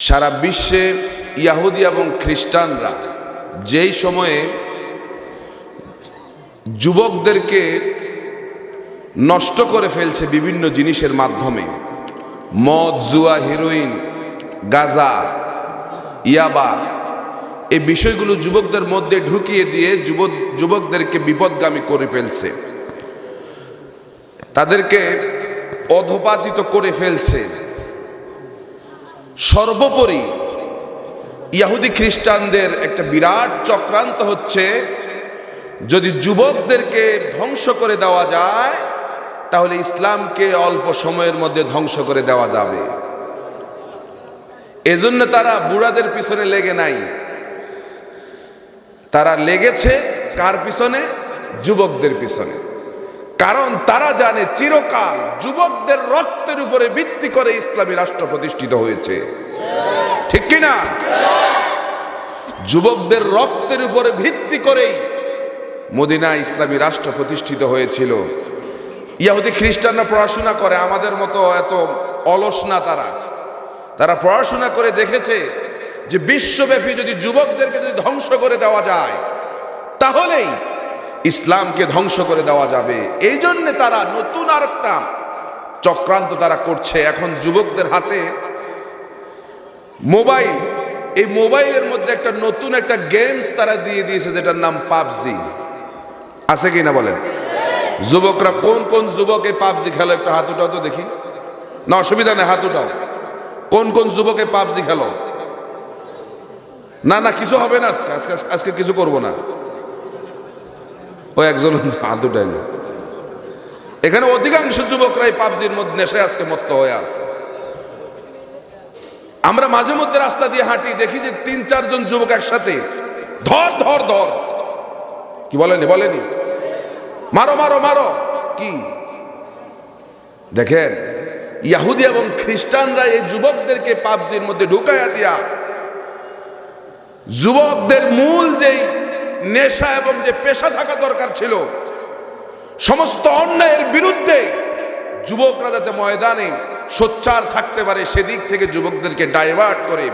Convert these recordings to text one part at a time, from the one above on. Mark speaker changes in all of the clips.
Speaker 1: সারা বিশ্বে ইহুদি এবং খ্রিস্টানরা যেই সময়ে যুবকদেরকে নষ্ট করে ফেলছে বিভিন্ন জিনিসের মাধ্যমে, মদ, জুয়া, হেরোইন, গাঁজা, ইয়াবা, এই বিষয়গুলো যুবকদের মধ্যে ঢুকিয়ে দিয়ে যুবকদেরকে বিপদগামী করে ফেলছে, তাদেরকে অধঃপাতিত করে ফেলছে। সর্বোপরি ইহুদি খ্রিস্টানদের একটা বিরাট চক্রান্ত হচ্ছে, যদি যুবকদেরকে ধ্বংস করে দেওয়া যায় তাহলে ইসলামকে অল্প সময়ের মধ্যে ধ্বংস করে দেওয়া যাবে। এজন্য তারা বুড়াদের পিছনে লেগে নাই, তারা লেগেছে কার পিছনে? যুবকদের পিছনে। কারণ তারা জানে চিরকাল যুবকদের রক্তের উপরে ভিত্তি করে ইসলামী রাষ্ট্র প্রতিষ্ঠিত হয়েছে, ঠিক কিনা? যুবকদের রক্তের উপরে ভিত্তি করেই মদিনা ইসলামী রাষ্ট্র প্রতিষ্ঠিত হয়েছিল। ইহুদি খ্রিস্টানরা পড়াশোনা করে, আমাদের মতো এত অলস না তারা পড়াশোনা করে দেখেছে যে বিশ্বব্যাপী যদি যুবকদেরকে যদি ধ্বংস করে দেওয়া যায় তাহলেই ইসলামকে ধ্বংস করে দেওয়া যাবে। এই জন্য তারা নতুন আরেকটা চক্রান্ত তারা করছে। এখন যুবকদের হাতে মোবাইল, এই মোবাইলের মধ্যে একটা নতুন একটা গেমস তারা দিয়ে দিয়েছে, যেটার নাম পাবজি। আছে কি না বলেন? যুবকরা কোন কোন যুবক এই পাবজি খেলো? একটা হাত উঠাও তো দেখি। না, অসুবিধা নেই, হাত উঠাও। কোন কোন যুবকে পাবজি খেলো? না কিছু হবে না, আজকে কিছু করবো না। ও একজন হাত উঠাইল। এখানে অধিকাংশ যুবকরাই পাবজির মধ্যে নেশায় আজকে মত্ত হয়ে আছে। আমরা মাঝে মধ্যে রাস্তা দিয়ে হাঁটি, দেখি যে ৩-৪ জন যুবক একসাথে ধর ধর ধর, কি বলেনি মারো মারো মারো, কি দেখেন? ইহুদি এবং খ্রিস্টানরা এই যুবকদেরকে পাবজির মধ্যে ঢুকাইয়া দিয়া যুবকদের মূল যেই নেশা এবং যে পেশা থাকা দরকার ছিল, সমস্ত অন্যায়ের বিরুদ্ধে যুবকরা যাতে ময়দানে সোচ্চার থাকতে পারে সেদিক থেকে যুবকদেরকে ডাইভার্ট করে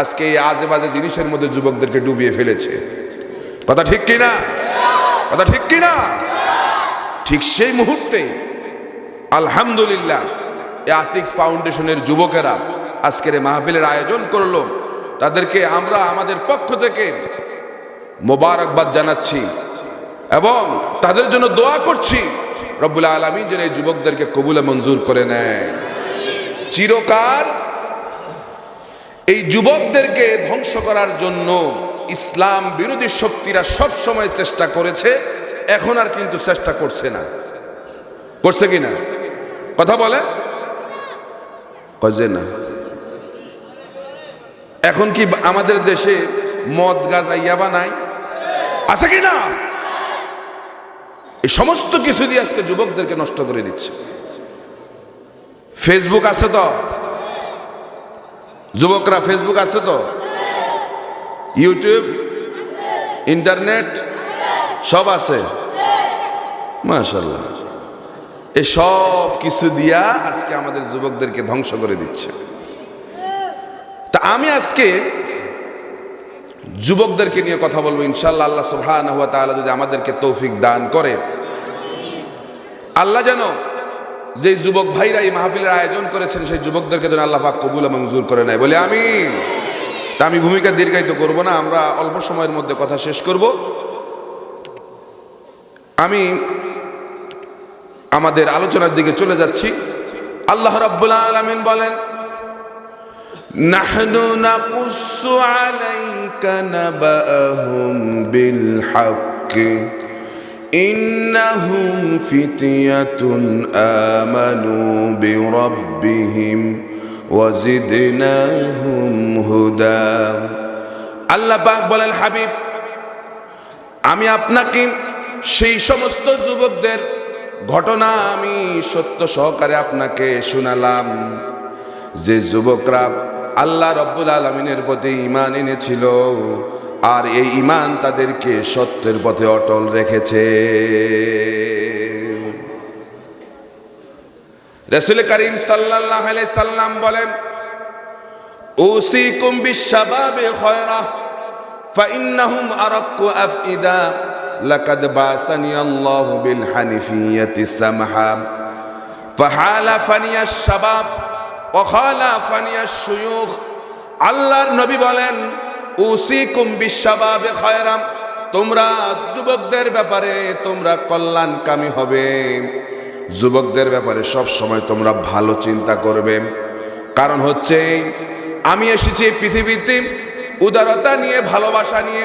Speaker 1: আজকে এই আজে বাজে জিনিসের মধ্যে যুবকদেরকে ডুবিয়ে ফেলেছে। কথা ঠিক কিনা? কথা ঠিক কিনা? ঠিক সেই মুহূর্তে আলহামদুলিল্লাহ এই আতিক ফাউন্ডেশনের যুবকেরা আজকের মাহফিলের আয়োজন করলো। তাদেরকে আমরা আমাদের পক্ষ থেকে মোবারকবাদ জানাচ্ছি এবং তাদের জন্য দোয়া করছি রব্বুল আলামিন যেন এই যুবকদেরকে কবুলে মঞ্জুর করে নেয়। চিরকাল এই যুবকদেরকে ধ্বংস করার জন্য ইসলাম বিরোধী শক্তিরা সব সময় চেষ্টা করেছে, এখন আর কিন্তু চেষ্টা করছে না। করছে কিনা? কথা বলে না। এখন কি আমাদের দেশে মদ, গাঁজা, ইয়াবা নাই? আছে কি না? এই সমস্ত কিছু দিয়ে আজকে যুবকদেরকে নষ্ট করে দিচ্ছে। ফেসবুক আছে তো, যুবকরা ফেসবুক আছে তো, ইউটিউব, ইন্টারনেট সব আছে, মাশাআল্লাহ। এই সব কিছু দিয়া আজকে আমাদের যুবকদেরকে ধ্বংস করে দিচ্ছে। তা আমি আজকে যুবকদেরকে নিয়ে কথা বলবো ইনশাআল্লাহ। আল্লাহ সুবহানাহু ওয়া তাআলা যদি আমাদেরকে তৌফিক দান করে, আল্লাহ যেন যে যুবক ভাইরা এই মাহফিলের আয়োজন করেছেন সেই যুবকদেরকে যেন আল্লাহ পাক কবুল এবং মঞ্জুর করে নেয়, বলে আমিন। তা আমি ভূমিকা দীর্ঘায়িত করব না, আমরা অল্প সময়ের মধ্যে কথা শেষ করব। আমি আমাদের আলোচনার দিকে চলে যাচ্ছি। আল্লাহ রাব্বুল আলামিন বলেন, নাহনু নাকুসু আলাইকা নাবাআহুম বিল হাক্কি ইন্নাহুম ফিতয়াতুন আমানু বিরাব্বিহিম ওয়াজিদনাহুম হুদা। আল্লাহ পাক বলেন, হাবিব, আমি আপনাকে সেই সমস্ত যুবকদের ঘটনা আমি সত্য সহকারে আপনাকে শোনালাম যে যুবকরা আল্লাহ রাব্বুল আলামিনের প্রতি ঈমান এনেছিল আর এই ঈমান তাদেরকে সত্যের পথে অটল রেখেছে। রাসূল করিম সাল্লাল্লাহু আলাইহি সাল্লাম বলেন, উসিকুম বিশ-শাবাবি খায়রা ফাইন্নাহুম আরাক্কু আফইদা লাকাদ বাসানি আল্লাহু বিল হানিফিয়্যাতি সামহা ফাহালাফানি আশ-শাবাব ওয়া খালাফানি আশ-শুয়ুখ। আল্লাহর নবী বলেন, উসিকুম বিশ-শাবাবি খায়রা, তোমরা যুবকদের ব্যাপারে তোমরা কল্যাণকামী হবে, যুবকদের ব্যাপারে সব সময় তোমরা ভালো চিন্তা করবে। কারণ হচ্ছে আমি এসেছি এই পৃথিবীতে উদারতা নিয়ে, ভালোবাসা নিয়ে,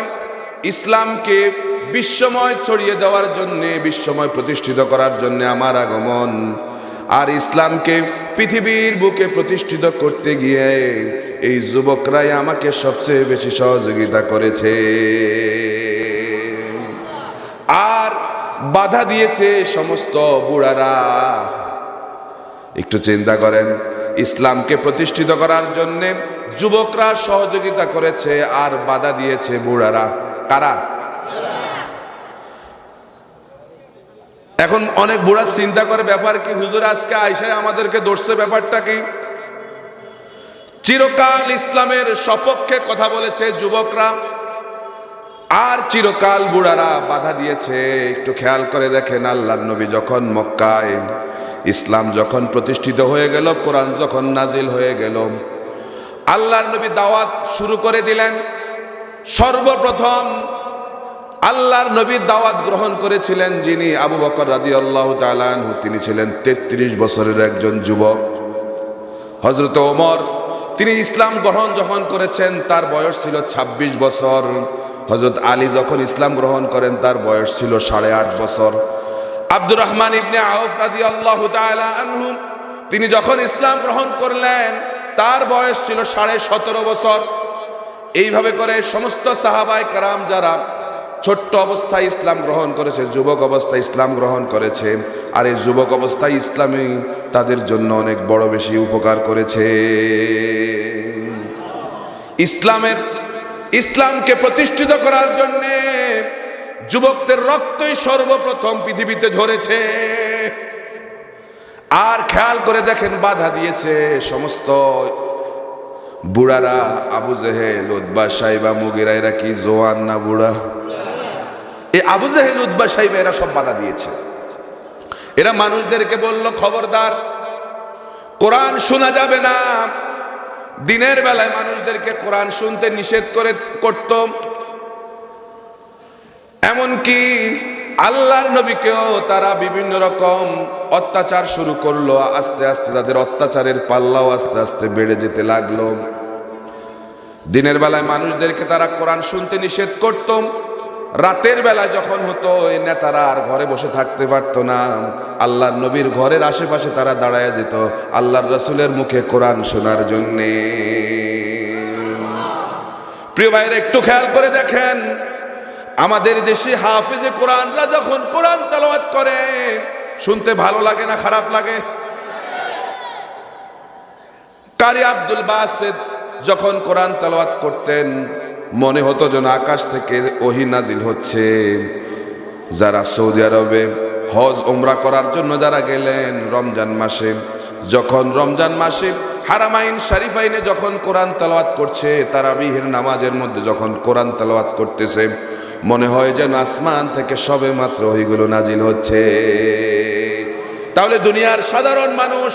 Speaker 1: ইসলামকে বিশ্বময় ছড়িয়ে দেওয়ার জন্য, বিশ্বময় প্রতিষ্ঠিত করার জন্য আমার আগমন। আর ইসলামকে পৃথিবীর বুকে প্রতিষ্ঠিত করতে গিয়ে এই যুবকরাই আমাকে সবচেয়ে বেশি সহযোগিতা করেছে আর বাধা দিয়েছে সমস্ত বুড়ারা। একটু চিন্তা করেন, ইসলামকে প্রতিষ্ঠিত করার জন্য যুবকরা সহযোগিতা করেছে আর বাধা দিয়েছে বুড়ারা। কারা? এখন অনেক বুড়া চিন্তা করে, ব্যাপার কি হুজুর আজকে আইসায় আমাদেরকে ধরছে, ব্যাপারটা কি? চিরকাল ইসলামের সপক্ষে কথা বলেছে যুবকরা আর চিরকাল বুড়ারা বাধা দিয়েছে। একটু খেয়াল করে দেখেন, আল্লাহর নবী যখন মক্কায় ইসলাম যখন প্রতিষ্ঠিত হয়ে গেল, কোরআন যখন নাজিল হয়ে গেল, আল্লাহর নবী দাওয়াত শুরু করে দিলেন। সর্বপ্রথম আল্লাহর নবী দাওয়াত গ্রহণ করেছিলেন যিনি, আবু বকর রাদিয়াল্লাহু তাআলা আনহু। তিনি ছিলেন 33 বছরের একজন যুবক। হযরত ওমর, তিনি ইসলাম গ্রহণ যখন করেছেন তার বয়স ছিল 26 বছর। হযরত আলী যখন ইসলাম গ্রহণ করেন তার বয়স ছিল 8.5 বছর। আব্দুর রহমান ইবনে আউফ রাদিয়াল্লাহু তাআলা আনহু, তিনি যখন ইসলাম গ্রহণ করলেন তার বয়স ছিল 17.5 বছর। এইভাবে করে সমস্ত সাহাবায়ে কেরাম যারা ছোট্ট অবস্থায় ইসলাম গ্রহণ করেছে, যুবক অবস্থায় ইসলাম গ্রহণ করেছে, আর এই যুবক অবস্থায় ইসলামই তাদের জন্য অনেক বড় বেশি উপকার করেছে। ইসলামকে প্রতিষ্ঠিত করার জন্য যুবকদের রক্তই সর্বপ্রথম পৃথিবীতে ঝরেছে। আর খেয়াল করে দেখেন, বাধা দিয়েছে সমস্ত বুড়ারা। আবু জেহেল, উতবা, সাইবা, মুগিরা, এরা কি জোয়ান না বুড়া? এই আবু জেহেল, উতবা, সাইবা এরা সব বাধা দিয়েছে। এরা মানুষদেরকে বলল, খবরদার, কোরআন শোনা যাবে না। দিনের বেলায় মানুষদেরকে কোরআন শুনতে নিষেধ করত। এমনকি আল্লাহর নবীকেও তারা বিভিন্ন রকম অত্যাচার শুরু করলো। আস্তে আস্তে তাদের অত্যাচারের পাল্লাও আস্তে আস্তে বেড়ে যেতে লাগলো। দিনের বেলায় মানুষদেরকে তারা কোরআন শুনতে নিষেধ করত। রাতের বেলায় যখন হতো, এই নেতারা আর ঘরে বসে থাকতে পারতো না। আল্লাহর নবীর ঘরের আশেপাশে তারা দাঁড়ায় যেত আল্লাহর রাসূলের মুখে কোরআন শোনার জন্যে। প্রিয় ভাইরা, একটু খেয়াল করে দেখেন, আমাদের দেশে হাফেজে কোরআনরা যখন কোরআন তেলাওয়াত করে, শুনতে ভালো লাগে না খারাপ লাগে? কারি আব্দুল বাসিত যখন কোরআন তেলাওয়াত করতেন, মনে হতো যেন আকাশ থেকে ওহী নাজিল হচ্ছে। যারা সৌদি আরবে হজ ওমরা করার জন্য যারা গেলেন রমজান মাসে, যখন রমজান মাসে হারামাইন শরীফাইনে যখন কোরআন তেলাওয়াত করছে, তারাবিহের নামাজের মধ্যে যখন কোরআন তেলাওয়াত করতেছে, মনে হয় যেন আসমান থেকে সবে মাত্র ওইগুলো নাজিল হচ্ছে। তাহলে দুনিয়ার সাধারণ মানুষ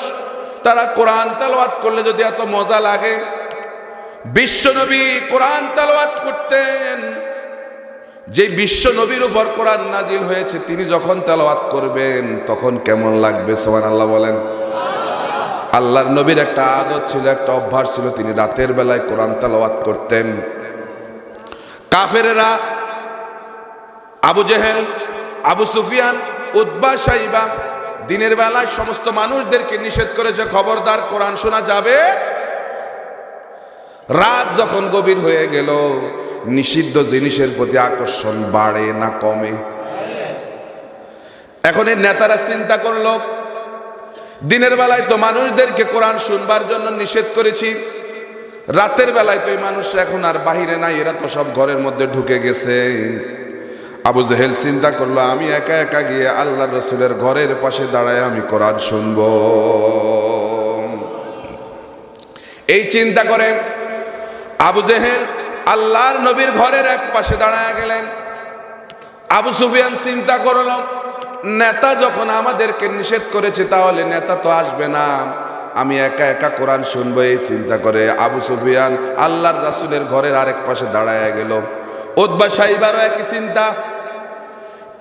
Speaker 1: তারা কোরআন তেলাওয়াত করলে যদি এত মজা লাগে, বিশ্বনবী কোরআন তেলাওয়াত করতেন, যে বিশ্বনবীর উপর কোরআন নাজিল হয়েছে, তিনি যখন তেলাওয়াত করবেন তখন কেমন লাগবে? সুবহানাল্লাহ বলেন। আল্লাহর নবীর একটা আদত ছিল, একটা অভ্যাস ছিল, তিনি রাতের বেলায় কোরআন তেলাওয়াত করতেন। কাফেরেরা আবু জেহেল, আবু সুফিয়ান, উতবা, সাইবা দিনের বেলায় সমস্ত মানুষদেরকে নিষেধ করেছে, খবরদার কোরআন শোনা যাবে। রাত যখন গভীর হয়ে গেল, নিষিদ্ধ জিনিসের প্রতি আকর্ষণ বাড়ে না কমে? এখন এই নেতারা চিন্তা করলো, দিনের বেলায় তো মানুষদেরকে কোরআন শুনবার জন্য নিষেধ করেছি, রাতের বেলায় তো এই মানুষ এখন আর বাহিরে নাই, এরা তো সব ঘরের মধ্যে ঢুকে গেছে। আবু জেহেল চিন্তা করলো, আমি একা একা গিয়ে আল্লাহর রাসূলের ঘরের পাশে দাঁড়ায় আমি কোরআন শুনবো। এই চিন্তা করে আবু জেহেল আল্লাহর নবীর ঘরের এক পাশে দাঁড়ায় গেলেন। আবু সুফিয়ান চিন্তা করল, নেতা যখন আমাদেরকে নিষেধ করেছে তাহলে নেতা তো আসবে না, আমি একা একা কোরআন শুনবো। এই চিন্তা করে আবু সুফিয়ান আল্লাহর রাসূলের ঘরের আরেক পাশে দাঁড়ায় গেল। উতবা সাইবারও একই চিন্তা।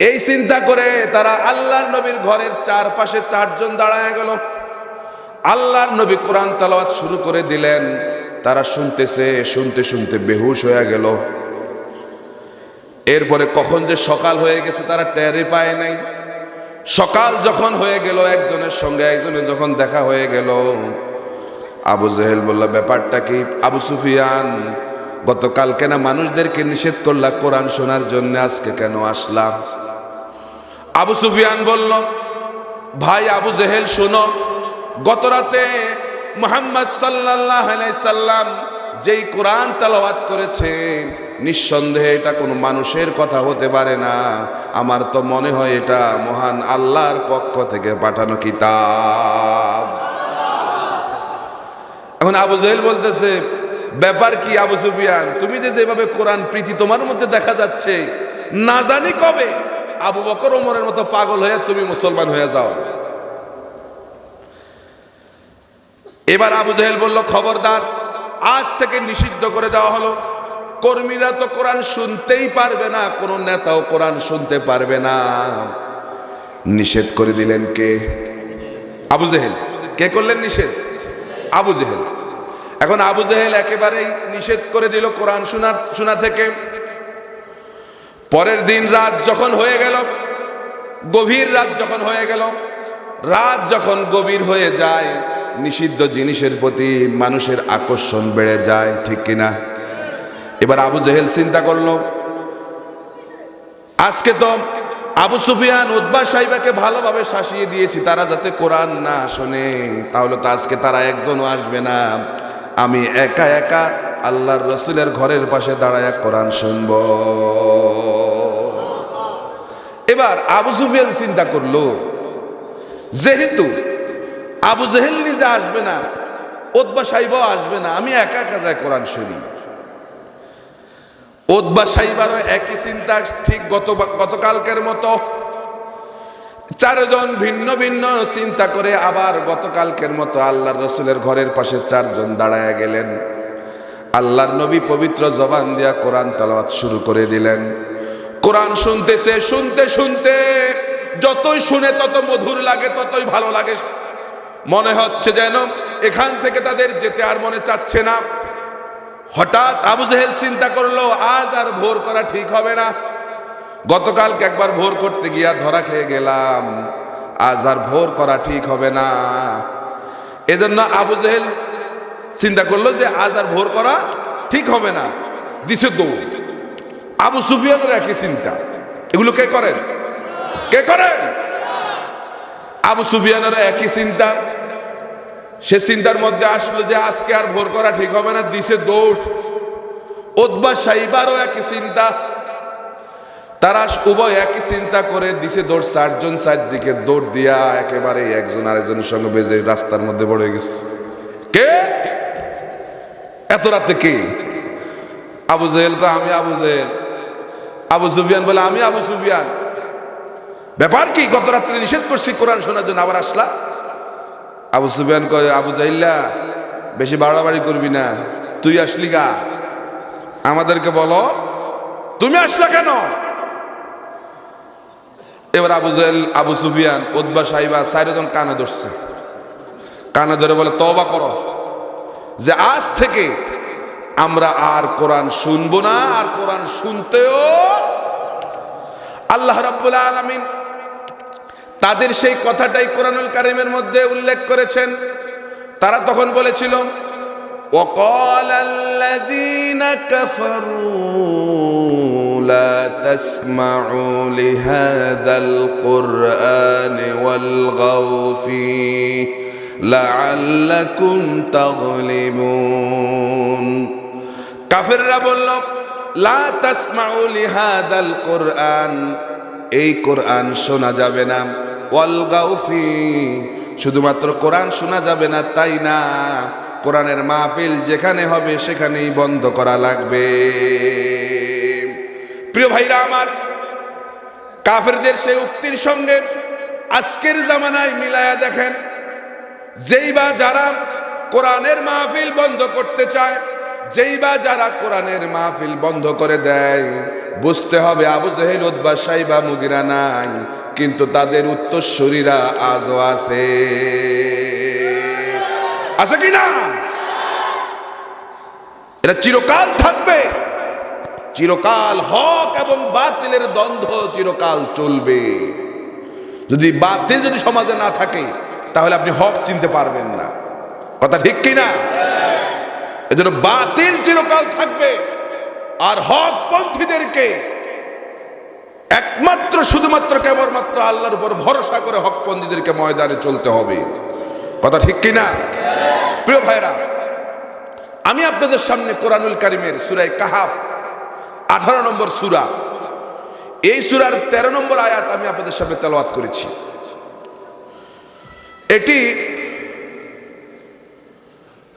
Speaker 1: এই চিন্তা করে তারা আল্লাহর নবীর ঘরের চারপাশে চারজন দাঁড়ায় গেল। আল্লাহর নবী কোরআন তেলাওয়াত শুরু করে দিলেন। তারা শুনতেছে, শুনতে শুনতে বেহুশ হয়ে গেল। এরপরে কখন যে সকাল হয়ে গেছে তারা টেরই পায় নাই। সকাল যখন হয়ে গেল, একজনের সঙ্গে একজনের যখন দেখা হয়ে গেল, আবু জেহেল বলল, ব্যাপারটা কি? আবু সুফিয়ান, গতকালকে না মানুষদেরকে নিষেধ করলা কোরআন শোনার জন্য, আজকে কেন আসলাম? আবু সুফিয়ান বলল, ভাই আবু জেহেল শোনো, গত রাতে মুহাম্মদ সাল্লাল্লাহু আলাইহি সাল্লাম যেই কোরআন তেলাওয়াত করেছে, নিঃসন্দেহে এটা কোনো মানুষের কথা হতে পারে না। আমার তো মনে হয় এটা মহান আল্লাহর পক্ষ থেকে পাঠানো কিতাব। এখন আবু জেহেল বলতেছে, ব্যাপার কি আবু সুফিয়ান? তুমি যে যেভাবে কোরআন প্রীতি তোমার মধ্যে দেখা যাচ্ছে, না জানি কবে আবু বকর ওমরের মতো পাগল হয়ে তুমি মুসলমান হয়ে যাও। এবার আবু জেহেল বলল, খবরদার, আজ থেকে নিষিদ্ধ করে দেওয়া হলো। কর্মীরা তো কোরআন শুনতেই পারবে না, কোন নেতাও কোরআন শুনতে পারবে না। নিষেধ করে দিলেন কে? আবু জেহেল। কে করলেন নিষেধ? আবু জেহেল। এখন আবু জেহেল একেবারেই নিষেধ করে দিল কোরআন শোনা থেকে। পরের দিন রাত যখন হয়ে গেল, গভীর রাত যখন হয়ে গেল, রাত যখন গভীর হয়ে যায়, নিষিদ্ধ জিনিসের প্রতি মানুষের আকর্ষণ বেড়ে যায়, ঠিক কিনা? এবার আবু জেহেল চিন্তা করলো, আজকে তো আবু সুফিয়ান উতবা সাইবাকে ভালোভাবে শাসিয়ে দিয়েছি, তারা যাতে কোরআন না শোনে, তাহলে তো আজকে তারা একজনও আসবে না। আমি একা একা আল্লাহর রসুলের ঘরের পাশে দাঁড়ায় কোরআন শুনব। এবার আবু সুফিয়ান চিন্তা করলো, যেহেতু আবু জেহেল নিজে আসবে না, উতবা সাইবাও আসবে না, আমি একা একা যাই কোরআন শুনি। উতবা সাইবারও একই চিন্তা, ঠিক গতকালকের মতো। চারজন ভিন্ন ভিন্ন চিন্তা করে আবার গতকালকের মতো আল্লাহর রসুলের ঘরের পাশে চারজন দাঁড়ায় গেলেন। আল্লাহর নবী পবিত্র জবান দিয়া কোরআন তেলাওয়াত শুরু করে দিলেন। কোরআন শুনতেছে, শুনতে শুনতে যতই শুনে তত মধুর লাগে, ততই ভালো লাগে। মনে হচ্ছে যেন এখান থেকে তাদের যেতে আর মনে চাচ্ছে না। হঠাৎ আবু জেহেল চিন্তা করলো, আজ আর ভোর করা ঠিক হবে না। গতকালকে একবার ভোর করতে গিয়া ধরা খেয়ে গেলাম, আজ আর ভোর করা ঠিক হবে না। এজন্য আবু জেহেল চিন্তা করলো যে আজ আর ভোর করা ঠিক হবে না, দিছে দৌড়। আবু সুফিয়ানের একই চিন্তা। এগুলো কে করেন? কে করেন? আবু সুফিয়ানের একই চিন্তা। সে চিন্তার মধ্যে আসলো যে আজকে আর ভোর করা ঠিক হবে না, দিছে দৌড়। উতবা সাইবারও একই চিন্তা। তারা উভয় একই চিন্তা করে দিছে দৌড়। চারজন চারদিকে দৌড় দিয়া একেবারে একজন আরেকজনের সঙ্গে বেজে রাস্তার মধ্যে পড়ে গেছে। কে? এত রাতে কে? আবু জেহেল কয়, আমি আবু জেহেল। আবু সুফিয়ান বলে, আমি আবু সুফিয়ান। ব্যাপার কি? গত রাত্রে নিষেধ করছি কোরআন শোনার জন্য, আবার আসলা? আবু সুফিয়ান কয়, আবু জাইল্লা, বেশি বাড়াবাড়ি করবি না, তুই আসলি গা, আমাদেরকে বলো তুমি আসলা কেন? এবার আবু জেহেল, আবু সুফিয়ান, উতবা সাইবা চারজন কানে ধরছে। কানে ধরে বলে, তওবা করো, যে আজ থেকে আমরা আর কোরআন শুনবো না, আর কোরআন শুনতেও। আল্লাহ রাব্বুল আলামিন তাদের সেই কথাটাই কোরআনুল কারীমের মধ্যে উল্লেখ করেছেন। তারা তখন বলেছিল, وقال الذين كفروا لا تسمعوا لهذا القرآن والغوا فيه لعلكم تغلبون। কাফেররা বলল, লা তাসমাউ লিহাদাল কুরআন, এই কোরআন শোনা যাবে না। ওয়াল গাউ ফি, শুধুমাত্র কোরআন শোনা যাবে না তাই না, কোরআনের মাহফিল যেখানে হবে সেখানেই বন্ধ করা লাগবে। প্রিয় ভাইরা আমার, কাফেরদের সেই উক্তির সঙ্গে আজকের জামানায় মিলায়া দেখেন, যেই বা যারা কোরআনের মাহফিল বন্ধ করতে চায়, যেই বা যারা কোরআনের মাহফিল বন্ধ করে দেয়, বুঝতে হবে আবু জেহেল, উতবা, সাইবা, মুগিরা নাই, কিন্তু তাদের উত্তরসূরিরা আজও আছে। আছে কি না? এটা চিরকাল থাকবে, চিরকাল হক এবং বাতিলের দ্বন্দ্ব চিরকাল চলবে। যদি বাতিল যদি সমাজে না থাকে তাহলে আপনি হক চিনতে পারবেন না। কথা ঠিক কি না? এজন্য বাতিল চিরকাল থাকবে, আর হক পন্থীদেরকে একমাত্র শুধুমাত্র কেবলমাত্র আল্লাহর উপর ভরসা করে হক পন্থীদেরকে ময়দানে চলতে হবে। কথা ঠিক কি না? প্রিয় ভাইরা, আমি আপনাদের সামনে কোরআনুল কারীমের সূরা কাহাফ 18 নম্বর সূরা, এই সূরার 13 নম্বর আয়াত আমি আপনাদের সামনে তেলাওয়াত করেছি। এটি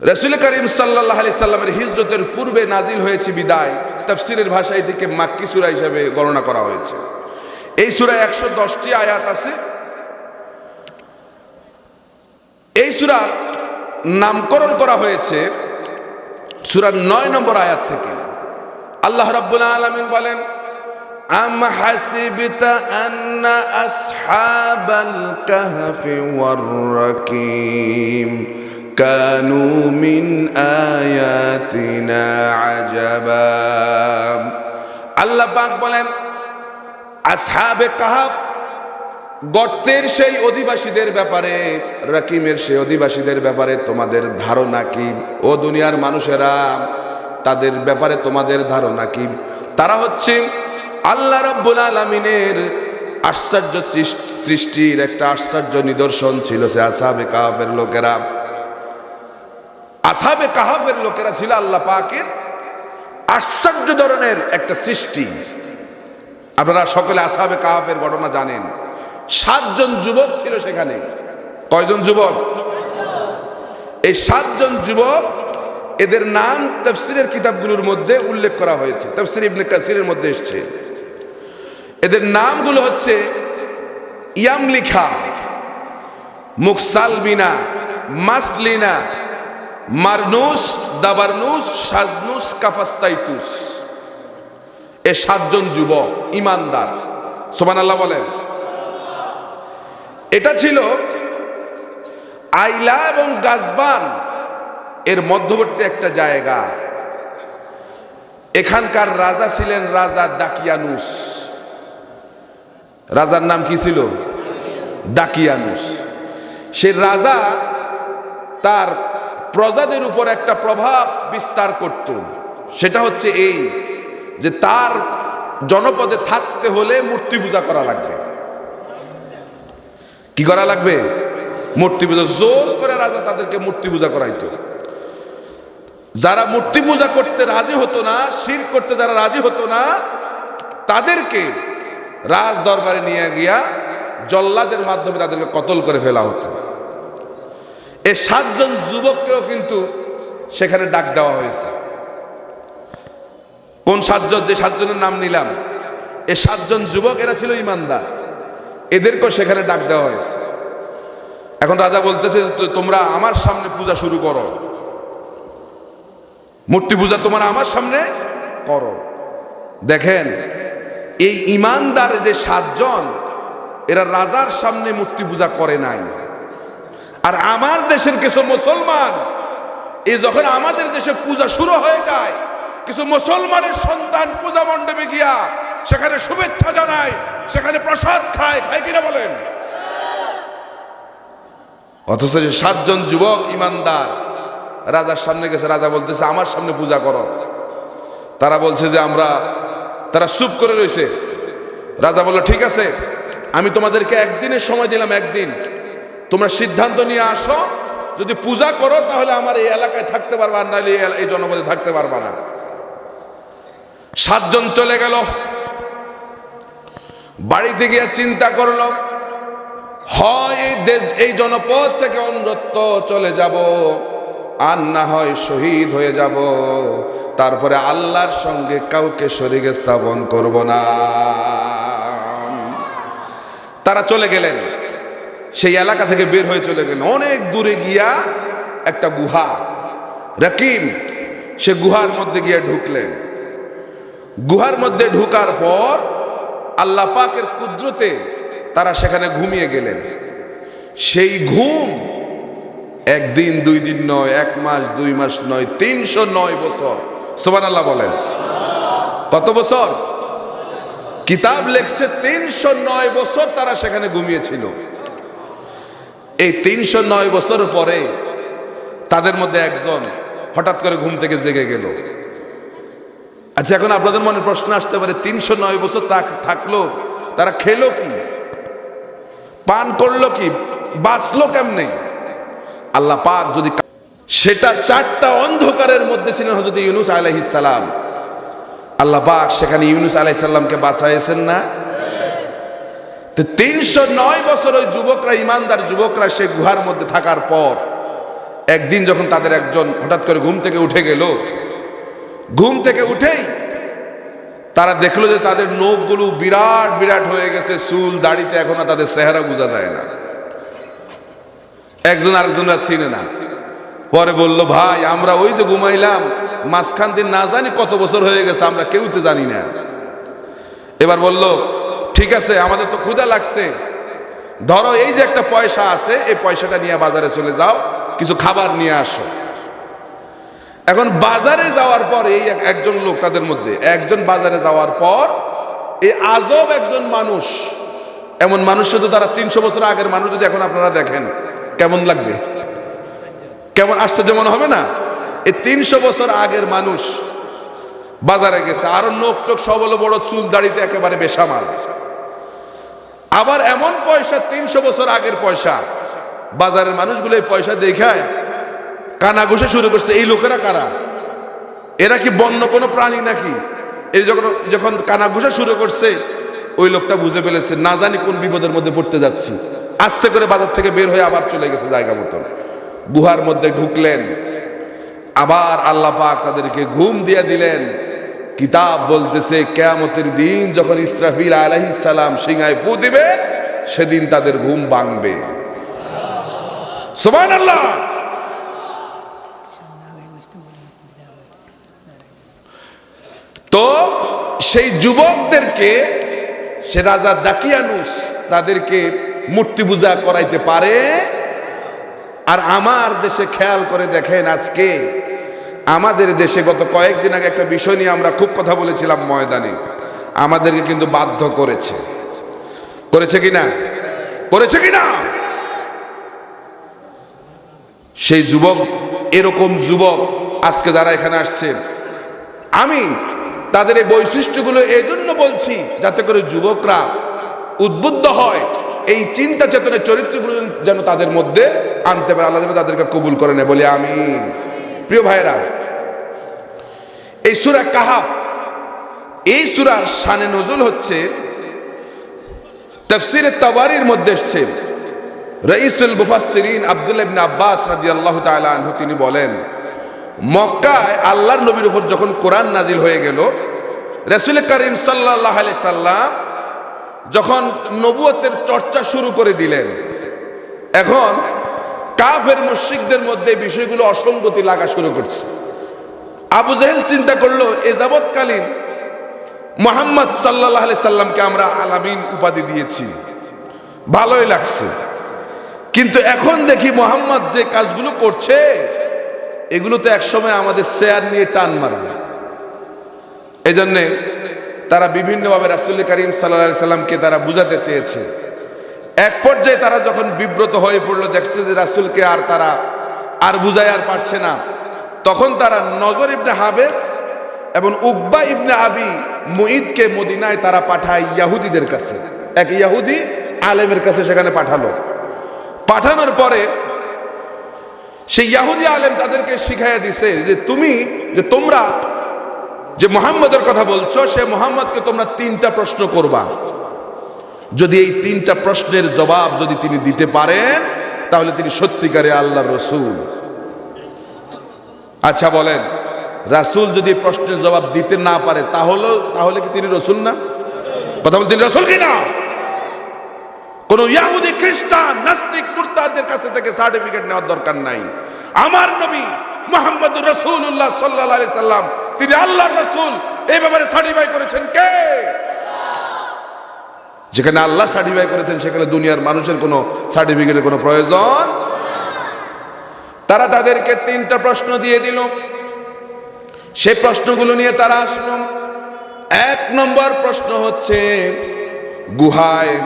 Speaker 1: রাসূল করিম সাল্লাল্লাহু আলাইহি সাল্লামের হিজরতের পূর্বে নাজিল হয়েছে বিদায় তাফসীরের ভাষায় এটিকে মাক্কি সূরা হিসেবে গণনা করা হয়েছে। এই সূরায় 110টি আয়াত আছে। এই সূরার নামকরণ করা হয়েছে সূরার 9 নম্বর আয়াত থেকে। আল্লাহ রাব্বুল আলামিন বলেন, আম হাসিবতা আন্না আসহাবাল কাহফি ওয়ার রাকিম কানু মিন আয়াতিনা আজাবা। আল্লাহ পাক বলেন, আসহাবে কাহফ, গর্তের সেই অধিবাসীদের ব্যাপারে, রাকিমের সেই অধিবাসীদের ব্যাপারে তোমাদের ধারণা কি? ও দুনিয়ার মানুষেরা, তাদের ব্যাপারে তোমাদের ধারণা কি? তারা হচ্ছে আল্লাহ রাব্বুল আলামিনের আশ্চর্য সৃষ্টির একটা আশ্চর্য নিদর্শন ছিল সে আসহাবে কাহফের লোকেরা। আসহাবে কাহফের লোকেরা ছিল আল্লাহ পাকের আশ্চর্য ধরনের একটা সৃষ্টি। আপনারা সকলে আসহাবে কাহফের ঘটনা জানেন। 7 জন যুবক ছিল সেখানে। কয়জন যুবক? এই 7 জন যুবক, এদের নাম তাফসীরের কিতাবগুলোর মধ্যে উল্লেখ করা হয়েছে। তাফসীর ইবনে কাসিরের মধ্যে এসেছে। এদের নামগুলো হচ্ছে ইয়ামলিখা, মুকসালবিনা, মাসলিনা, মারনুস, দাবারনুস, সাজনুস, কাফাস্তাইতুস। এই 7 জন যুবক ইমানদার। সুবহানাল্লাহ বলেন। এটা ছিল আইলা এবং গাজবান এর মধ্যবর্তী একটা জায়গা। এখানকার রাজা ছিলেন রাজা দাকিয়ানুস। রাজার নাম কি ছিল? দাকিয়ানুস। সে রাজা তার প্রজাদের উপর একটা প্রভাব বিস্তার করত। সেটা হচ্ছে এই যে তার জনপদে থাকতে হলে মূর্তি পূজা করা লাগবে। কি করা লাগবে? মূর্তি পূজা। জোর করে রাজা তাদেরকে মূর্তি পূজা করাইতো। যারা মূর্তি পূজা করতে রাজি হতো না, শিরক করতে যারা রাজি হতো না, তাদেরকে রাজ দরবারে নিয়ে গিয়া জল্লাদের মাধ্যমে তাদেরকে কতল করে ফেলা হতো। এই 7 জন যুবককেও কিন্তু সেখানে ডাক দেওয়া হয়েছে। কোন 7 জন? যে 7 জনের নাম নিলাম, এই 7 জন যুবক এরা ছিল ইমানদার। এদেরকেও সেখানে ডাক দেওয়া হয়েছে। এখন রাজা বলতেছে, তোমরা আমার সামনে পূজা শুরু করো, মূর্তি পূজা তোমরা আমার সামনে করো। দেখেন, এই ইমানদার যে 7 জন, এরা রাজার সামনে মূর্তি পূজা করে নাই। আর আমার দেশের কিছু মুসলমান, এই যখন আমাদের দেশে পূজা শুরু হয়ে যায়, কিছু মুসলমানের সন্তান পূজা মণ্ডপে গিয়া সেখানে শুভেচ্ছা জানায়, সেখানে প্রসাদ খায়। খায় কিনা বলেন? অথচ 7 জন যুবক ইমানদার রাজার সামনে গেছে। রাজা বলতেছে, আমার সামনে পূজা করো। তারা বলছে যে তারা চুপ করে রয়েছে। রাজা বলল, ঠিক আছে, আমি তোমাদেরকে একদিনের সময় দিলাম। একদিন তোমরা সিদ্ধান্ত নিয়ে আসো, যদি পূজা করো তাহলে আমার এই এলাকায় থাকতে পারবা, আর নাহলে এই জনপদে থাকতে পারবা না। 7 জন চলে গেল। বাড়িতে গিয়ে চিন্তা করলো, হয় এই দেশ, এই জনপদ থেকে অন্যত্র চলে যাব, আর না হয় শহীদ হয়ে যাব, তারপরে আল্লাহর সঙ্গে কাউকে শরীক স্থাপন করব না। তারা চলে গেলেন, সেই এলাকা থেকে বের হয়ে চলে গেলেন। অনেক দূরে গিয়া একটা গুহা, রাকিম, সে গুহার মধ্যে গিয়ে ঢুকলেন। গুহার মধ্যে ঢুকার পর আল্লাহ পাকের কুদরতে তারা সেখানে ঘুমিয়ে গেলেন। সেই ঘুম একদিন দুই দিন নয়, 1 মাস 2 মাস নয়, 309 বছর। সুবহানাল্লাহ বলেন। কত বছর? কিতাব লেখছে 309 বছর তারা সেখানে ঘুমিয়েছিল। এই 309 বছর পরে তাদের মধ্যে একজন হঠাৎ করে ঘুম থেকে জেগে গেল। আচ্ছা, এখন আপনাদের মনে প্রশ্ন আসতে পারে, 309 বছর থাকলো, তারা খেলো কি, পান করলো কি, বাঁচলো কেমনে? আল্লাহ পাক যদি, সেটা 4টা অন্ধকারের মধ্যে ছিলেন হযরত ইউনূস আলাইহিস সালাম। আল্লাহ পাক সেখানে ইউনূস আলাইহিস সালামকে বাঁচাইছেন না? তো 309 বছর ওই যুবকরা, ইমানদার যুবকরা, সেই গুহার মধ্যে থাকার পর একদিন যখন তাদের একজন হঠাৎ করে ঘুম থেকে উঠে গেল, ঘুম থেকে উঠেই তারা দেখলো যে তাদের নখগুলো বিরাট বিরাট হয়ে গেছে, চুল দাড়িতে এখন আর তাদের চেহারা বোঝা যায় না, একজন আরেকজনরা চিনে না। পরে বলল, ভাই আমরা ওই যে ঘুমাইলাম মাঝখান দিন না জানি কত বছর হয়ে গেছে, আমরা কেউ তো জানি না। এবার বলল, ঠিক আছে, আমাদের তো ক্ষুধা লাগছে, ধরো এই যে একটা পয়সা আছে, এই পয়সাটা নিয়ে বাজারে চলে যাও, কিছু খাবার নিয়ে আসো। এখন বাজারে যাওয়ার পর এই একজন লোক, তাদের মধ্যে একজন বাজারে যাওয়ার পর এই আজব একজন মানুষ, এমন মানুষ শুধু তারা 300 বছর আগের মানুষ যদি এখন আপনারা দেখেন কেমন লাগবে, কেমন আশ্চর্য মনে হবে না? এই 300 বছর আগের মানুষ বাজারে গেছে, আরো নোক টোক সব হলো বড়, চুল দাড়িতে একেবারে বেসামাল। আবার এমন পয়সা 300 বছর আগের পয়সা, বাজারের মানুষগুলো এই পয়সা দেখায় কানা ঘুষে শুরু করছে। এই লোকেরা কারা? এরা কি বন্য কোনো প্রাণী নাকি? এই যখন কানা ঘুষা শুরু করছে, ওই লোকটা বুঝে ফেলেছে না জানি কোন বিপদের মধ্যে পড়তে যাচ্ছি, আস্তে করে বাজার থেকে বের হয়ে আবার চলে গেছে জায়গা মতো। গুহার মধ্যে ঢুকলেন, আবার আল্লাহ পাক তাদেরকে ঘুম দিয়ে দিলেন। কিতাব বলতেছে কিয়ামতের দিন যখন ইসরাফিল আলাইহিস সালাম সিংহায় ফু দিবে, সেদিন তাদের ঘুম ভাঙবে। সুবহানাল্লাহ। তো সেই যুবকদেরকে, সে রাজা দাকিয়ানুস তাদেরকে মূর্তি পূজা করাইতে পারে। আর আমার দেশে খেয়াল করে দেখেন, আজকে আমাদের দেশে গত কয়েকদিন আগে একটা বিষয় নিয়ে আমরা খুব কথা বলেছিলাম ময়দানে, আমাদেরকে কিন্তু বাধ্য করেছে কিনা, করেছে কিনা? সেই যুবক, এরকম যুবক আজকে যারা এখানে আসছেন, আমি তাদের এই বৈশিষ্ট্যগুলো এই জন্য বলছি যাতে করে যুবকরা উদ্বুদ্ধ হয়, এই চিন্তা চেতনের চরিত্রগুলো যেন তাদের মধ্যে আনতে পারে। আল্লাহ যেন তাদেরকে কবুল করে নেয়, বলি আমিন। প্রিয় ভাইরা, এই সূরা কাহাফ, এই সূরার শানে নজুল হচ্ছে, তাফসীরে তাবারীর মধ্যে এসেছে, রাইসুল মুফাসসিরিন আব্দুল্লাহ ইবনে আব্বাস রাদিয়াল্লাহু তাআলা আনহু তিনি বলেন, মক্কায় আল্লাহর নবীর উপর যখন কোরআন নাজিল হয়ে গেল, রাসূল করিম সাল্লাল্লাহু আলাইহি সাল্লাম যখন নবুয়তের চর্চা শুরু করে দিলেন, এখন কাফের মুশরিকদের মধ্যে বিষয়গুলো অসঙ্গতি লাগা শুরু করছে। আবু জেহেল চিন্তা করলো, এ যাবৎকালীন মুহাম্মদ সাল্লাল্লাহু আলাইহি সাল্লামকে আমরা আলামিন উপাধি দিয়েছি, ভালোই লাগছে, কিন্তু এখন দেখি মুহাম্মদ যে কাজগুলো করছে, এগুলো তো একসময় আমাদের চেয়ার নিয়ে টান মারবে। এই জন্যে তারা বিভিন্নভাবে রাসূল করিম সাল্লাল্লাহু আলাইহি সাল্লামকে তারা বুঝাতে চেয়েছে। এক পর্যায়ে তারা যখন বিব্রত হয়ে পড়লো, দেখছে যে রাসূলকে আর তারা আর বুঝায় আর পারছে না, তখন তারা নজর ইবনে হাবেস এবং উকবা ইবনে আবি মুঈদকে মদিনায় তারা পাঠায় ইহুদিদের কাছে, এক ইহুদি আলেমের কাছে সেখানে পাঠালো। পাঠানোর পরে সেই ইহুদি আলেম তাদেরকে শিখাইয়া দিছে যে তোমরা যে মুহাম্মদের কথা বলছো, সে মুহাম্মদকে তোমরা 3টা প্রশ্ন করবা, যদি এই 3টা প্রশ্নের জবাব যদি তিনি দিতে পারেন, তাহলে তিনি সত্যিকারে আল্লাহর রাসূল। আচ্ছা বলেন, রাসূল যদি প্রশ্নের জবাব দিতে না পারে তাহলে কি তিনি রসুল না? কথা বলতে রসুল কি না? কোন ইহুদি, খ্রিস্টান, নাস্তিক, মুরতাদের কাছে থেকে সার্টিফিকেট নেওয়ার দরকার নাই। আমার নবী মুহাম্মদুর রাসূলুল্লাহ সাল্লাল্লাহু আলাইহি সাল্লাম, তিনি আল্লাহর রাসূল, এই ব্যাপারে সার্টিফাই করেছেন কে? যেখানে আল্লাহ সার্টিফাই করেছেন সেখানে দুনিয়ার মানুষের কোনো সার্টিফিকেটের কোনো প্রয়োজন। তারা তাদেরকে 3টা প্রশ্ন দিয়ে দিল। সেই প্রশ্নগুলো নিয়ে তারা আসলো। 1 নম্বর প্রশ্ন হচ্ছে, গুহায়,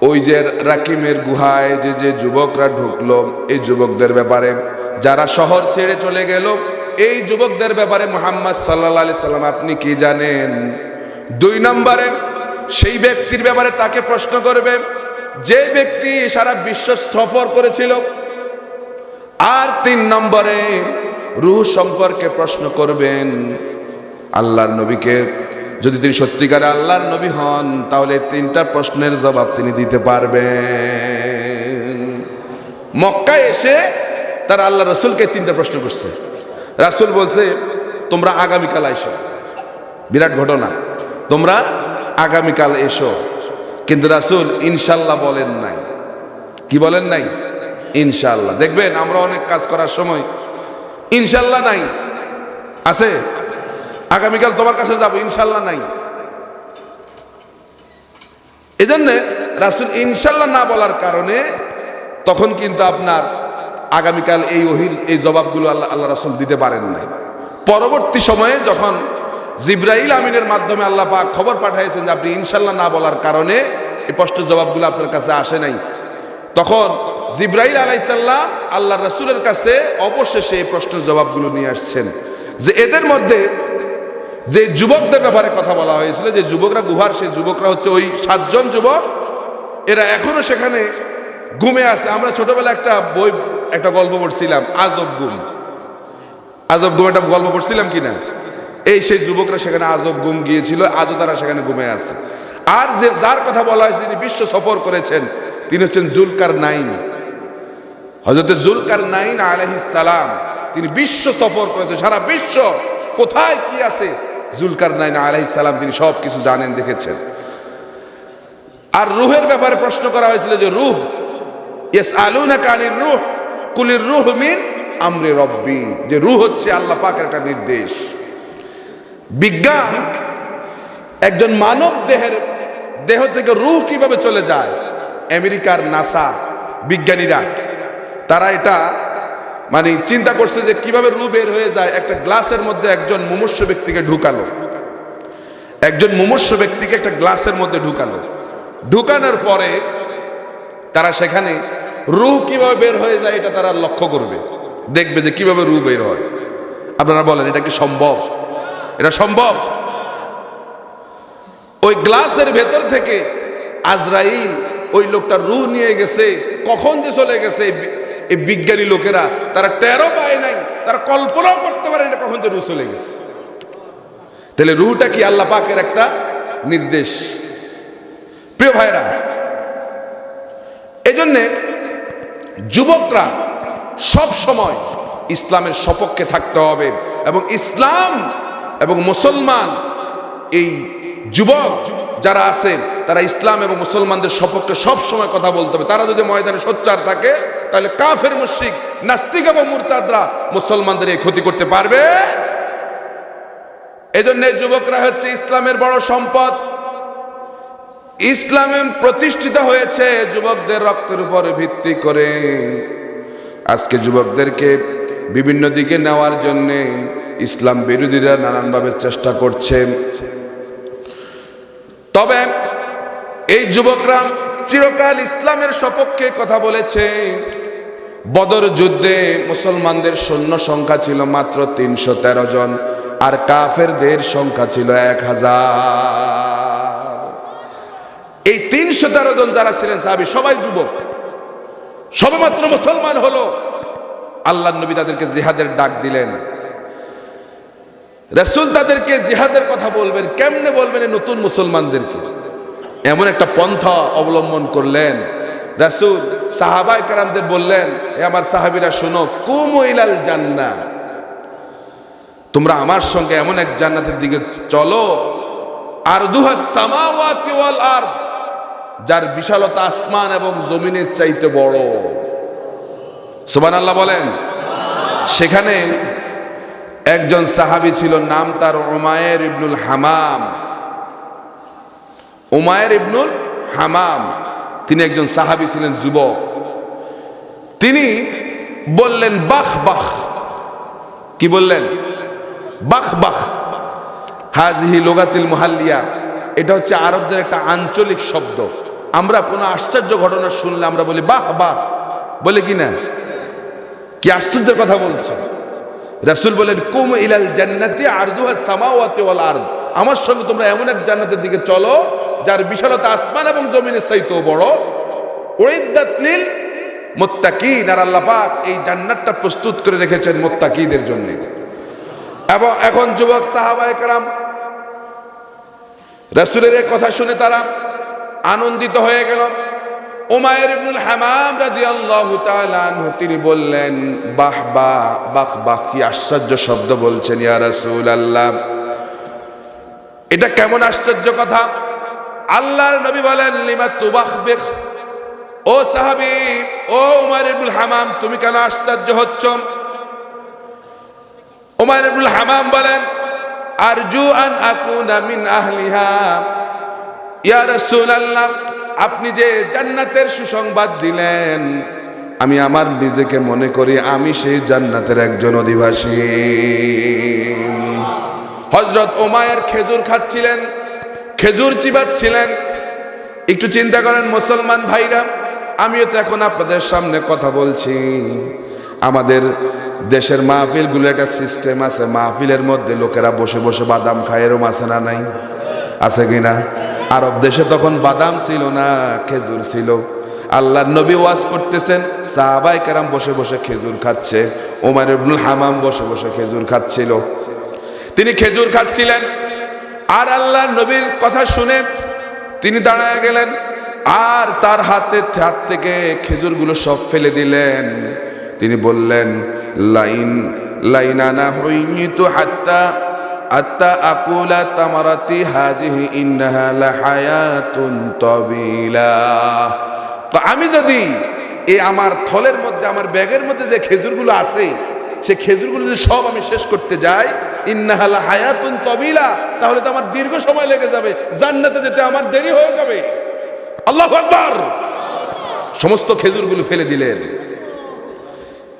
Speaker 1: ওই যে রাকিমের গুহায় যে যুবকরা ঢুকলো, এই যুবকদের ব্যাপারে, যারা শহর ছেড়ে চলে গেল, এই যুবকদের ব্যাপারে মুহাম্মদ সাল্লাল্লাহু আলাইহি সাল্লাম আপনি কি জানেন? 2 নম্বরে সেই ব্যক্তির ব্যাপারে তাকে প্রশ্ন করবে যে ব্যক্তি সারা বিশ্ব সফর করেছিল। আর 3 নম্বরে রূহ সম্পর্কে প্রশ্ন করবেন আল্লাহর নবীকে। যদি তিনি সত্যিকারে আল্লাহর নবী হন তাহলে 3টা প্রশ্নের জবাব তিনি দিতে পারবেন। মক্কায় এসে তারা আল্লাহ রাসূলকে 3টা প্রশ্ন করছে। রাসূল বলছে, তোমরা আগামীকাল এসো। বিরাট ঘটনা, তোমরা আগামীকাল এসো। কিন্তু রাসূল ইনশাআল্লাহ বলেন নাই। কি বলেন নাই? ইনশাআল্লাহ। দেখবেন আমরা অনেক কাজ করার সময় ইনশাআল্লাহ নাই আছে, আগামীকাল তোমার কাছে যাব, ইনশাআল্লাহ নাই। এজন্য রাসূল ইনশাআল্লাহ না বলার কারণে তখন কিন্তু আপনার আগামীকাল এই ওহীর এই জবাবগুলো আল্লাহ রাসূল দিতে পারেন নাই। পরবর্তী সময়ে যখন জিবরাইল আমিনের মাধ্যমে আল্লাহ পাক খবর পাঠিয়েছেন যে আপনি ইনশাআল্লাহ না বলার কারণে এই প্রশ্নের জবাবগুলো আপনার কাছে আসে নাই, তখন জিবরাইল আলাইহিস সালাম আল্লাহ রাসূলের কাছে অবশেষে এই প্রশ্নের জবাবগুলো নিয়ে আসছেন। যে এদের মধ্যে যে যুবকদের ব্যাপারে কথা বলা হয়েছিল, যে যুবকরা গুহার, সেই যুবকরা হচ্ছে ওই 7 জন যুবক, এরা এখনো সেখানে ঘুমে আছে। আমরা ছোটবেলায় একটা গল্প পড়ছিলাম, আজব ঘুম। একটা গল্প পড়ছিলাম কিনা? এই সেই যুবকরা সেখানে আজব ঘুম গিয়েছিল, আজও তারা সেখানে ঘুমে আছে। আর যার কথা বলা হয়েছে তিনি বিশ্ব সফর করেছেন, তিনি হচ্ছেন জুলকারনাইন। হযরত জুলকারনাইন আলাইহিস সালাম তিনি বিশ্ব সফর করেছেন। সারা বিশ্ব কোথায় কি আছে, জুলকারনাইন আলাইহিস সালাম তিনি সব কিছু জানেন, দেখেছেন। আর রূহের ব্যাপারে প্রশ্ন করা হয়েছিল যে রূহ, ইয়াসআলুনাকা আনির রূহ কুলির রূহ মিন আমরি রাব্বি, যে রূহ হচ্ছে আল্লাহ পাকের একটা নির্দেশ। বিজ্ঞান একজন মানব দেহ থেকে রূহ কিভাবে চলে যায়, আমেরিকার নাসা বিজ্ঞানীরা তারা এটা মানে চিন্তা করছে যে কিভাবে রূহ বের হয়ে যায়। একটা গ্লাসের মধ্যে একজন মুমূর্ষ ব্যক্তিকে ঢুকালো, একটা গ্লাসের মধ্যে ঢুকানোর পরে তারা সেখানে রূহ কিভাবে বের হয়ে যায় এটা তারা লক্ষ্য করবে, দেখবে যে কিভাবে রূহ বের হয়। আপনারা বলেন এটা কি সম্ভব? এটা সম্ভব? ওই গ্লাসের ভেতর থেকে আজরাইল ওই লোকটার রূহ নিয়ে গেছে, কখন যে চলে গেছে এই বিজ্ঞানী লোকেরা তারা টেরও পায় নাই, তারা কল্পনাও করতে পারে না কখন যে রূহ চলে গেছে। তাহলে রূহটা কি আল্লাহ পাকের একটা নির্দেশ। প্রিয় ভাইরা, এজন্য যুবকরা সব সময় ইসলামের সপক্ষে থাকতে হবে, এবং ইসলাম এবং মুসলমান, এই যুবক যারা আছেন তারা ইসলাম এবং মুসলমানদের সপক্ষে সব সময় কথা বলতে হবে। তারা যদি ময়দানে সোচ্চার থাকে তাহলে কাফের, মুশরিক, নাস্তিক এবং মুরতাদরা মুসলমানদের এই ক্ষতি করতে পারবে। এজন্য যুবকরা হচ্ছে ইসলামের বড় সম্পদ। ইসলামে প্রতিষ্ঠিত হয়েছে যুবকদের রক্তের উপর ভিত্তি করে। আজকে যুবকদেরকে বিভিন্ন দিকে নেওয়ার জন্য ইসলাম বিরোধীরা নানানভাবে চেষ্টা করছে। তবে এই যুবকরা চিরকাল ইসলামের সপক্ষে কথা বলেছে। বদর যুদ্ধে মুসলমানদের সৈন্য সংখ্যা ছিল মাত্র 313 জন, আর কাফেরদের সংখ্যা ছিল 1000। এই 313 জন যারা ছিলেন সাহাবী, সবাই যুবক, সবেমাত্র মুসলমান হলো। আল্লাহর নবী তাদেরকে জিহাদের ডাক দিলেন। রাসূল তাদেরকে জিহাদের কথা বলবেন, কেমনে বলবেন এই নতুন মুসলমানদেরকে? এমন একটা পন্থা অবলম্বন করলেন রাসূল। সাহাবায়ে কেরামদের বললেন, এ আমার সাহাবীরা শোনো, কুমু ইলাল জান্নাহ, তোমরা আমার সঙ্গে এমন এক জান্নাতের দিকে চলো আরদুহাস সামাওয়াতি ওয়াল আরদ, যার বিশালতা আসমান এবং জমিনের চাইতে বড়। সুবহানাল্লাহ বলেন। সেখানে একজন সাহাবী ছিল, নাম তার উমায়ের ইবনুল হামাম। উমায়ের ইবনুল হামাম, তিনি একজন সাহাবী ছিলেন, যুবক। তিনি বললেন বাহ বাহ। কি বললেন? বাহ বাহ। হাজিহি লোগাতিল মুহাল্লিয়া, এটা হচ্ছে আরবদের একটা আঞ্চলিক শব্দ। আমরা কোনো আশ্চর্য ঘটনা শুনলে আমরা বলি বাহ বাহ, বলে কি না? কি আশ্চর্যের কথা বলছে। রাসূল বলেন কুম ইলাল জান্নাতি আরদুহাস সামাওয়াতি ওয়াল আরদ, আমার সঙ্গে তোমরা এমন এক জান্নাতের দিকে চলো যার বিশালতা আসমান এবং জমিনের চাইতেও বড়। উইদ্দাত লিল মুত্তাকিন, আর আল্লাহ পাক এই জান্নাতটা প্রস্তুত করে রেখেছেন মুত্তাকিদের জন্য। এবং এখন যুবক সাহাবায়ে কেরাম রাসূলের এই কথা শুনে তারা আনন্দিত হয়ে গেল। উমায়ের ইবনুল হামাম রাদিয়াল্লাহু তাআলা আনহু তিনি বললেন বাহ বাহ বাহ বাহ, কি আশ্চর্য শব্দ বলছেন ইয়া রাসূলুল্লাহ, এটা কেমন আশ্চর্য কথা। আল্লাহর নবী বলেন লিমা তুবাহবিখ, ও সাহাবী, ও উমায়ের ইবনুল হামাম, তুমি কেন আশ্চর্য হচ্ছ? উমায়ের ইবনুল হামাম বলেন আরজু আন আকুনা মিন আহলিহা, ইয়া রাসূলুল্লাহ, আপনি যে জান্নাতের সুসংবাদ দিলেন, আমি আমার নিজেকে মনে করি আমি সেই জান্নাতের একজন অধিবাসী। হযরত উমায়ের খেজুর খাচ্ছিলেন, খেজুর চিবাচ্ছিলেন। একটু চিন্তা করেন মুসলমান ভাইরা, আমিও তো এখন আপনাদের সামনে কথা বলছি। আমাদের দেশের মাহফিলগুলো একটা সিস্টেম আছে, মাহফিলের মধ্যে লোকেরা বসে বসে বাদাম খায়, এরম আছে না নাই? আছে কিনা? আরব দেশে তখন বাদাম ছিল না, খেজুর ছিল। আল্লাহর নবী ওয়াজ করতেছেন, সাহাবায়ে কেরাম বসে বসে খেজুর খাচ্ছে। উমার ইবনুল হামাম বসে বসে খেজুর খাচ্ছিল। তিনি খেজুর খাচ্ছিলেন আর আল্লাহর নবীর কথা শুনে তিনি দাঁড়ায় গেলেন আর তার হাত থেকে খেজুরগুলো সব ফেলে দিলেন। তিনি বললেন লাইনানা হুইনিতু হাত্তা আকুলা তামারাতি হাজিহি ইন্নাহা লাহায়াতুন তাবিলা। তো আমি যদি এই আমার থলের মধ্যে, আমার ব্যাগের মধ্যে যে খেজুরগুলো আছে, সে খেজুরগুলো যদি সব আমি শেষ করতে যাই, ইন্নাহা লাহায়াতুন তাবিলা, তাহলে তো আমার দীর্ঘ সময় লেগে যাবে, জান্নাতে যেতে আমার দেরি হয়ে যাবে। আল্লাহু আকবার। সমস্ত খেজুরগুলো ফেলে দিলেন।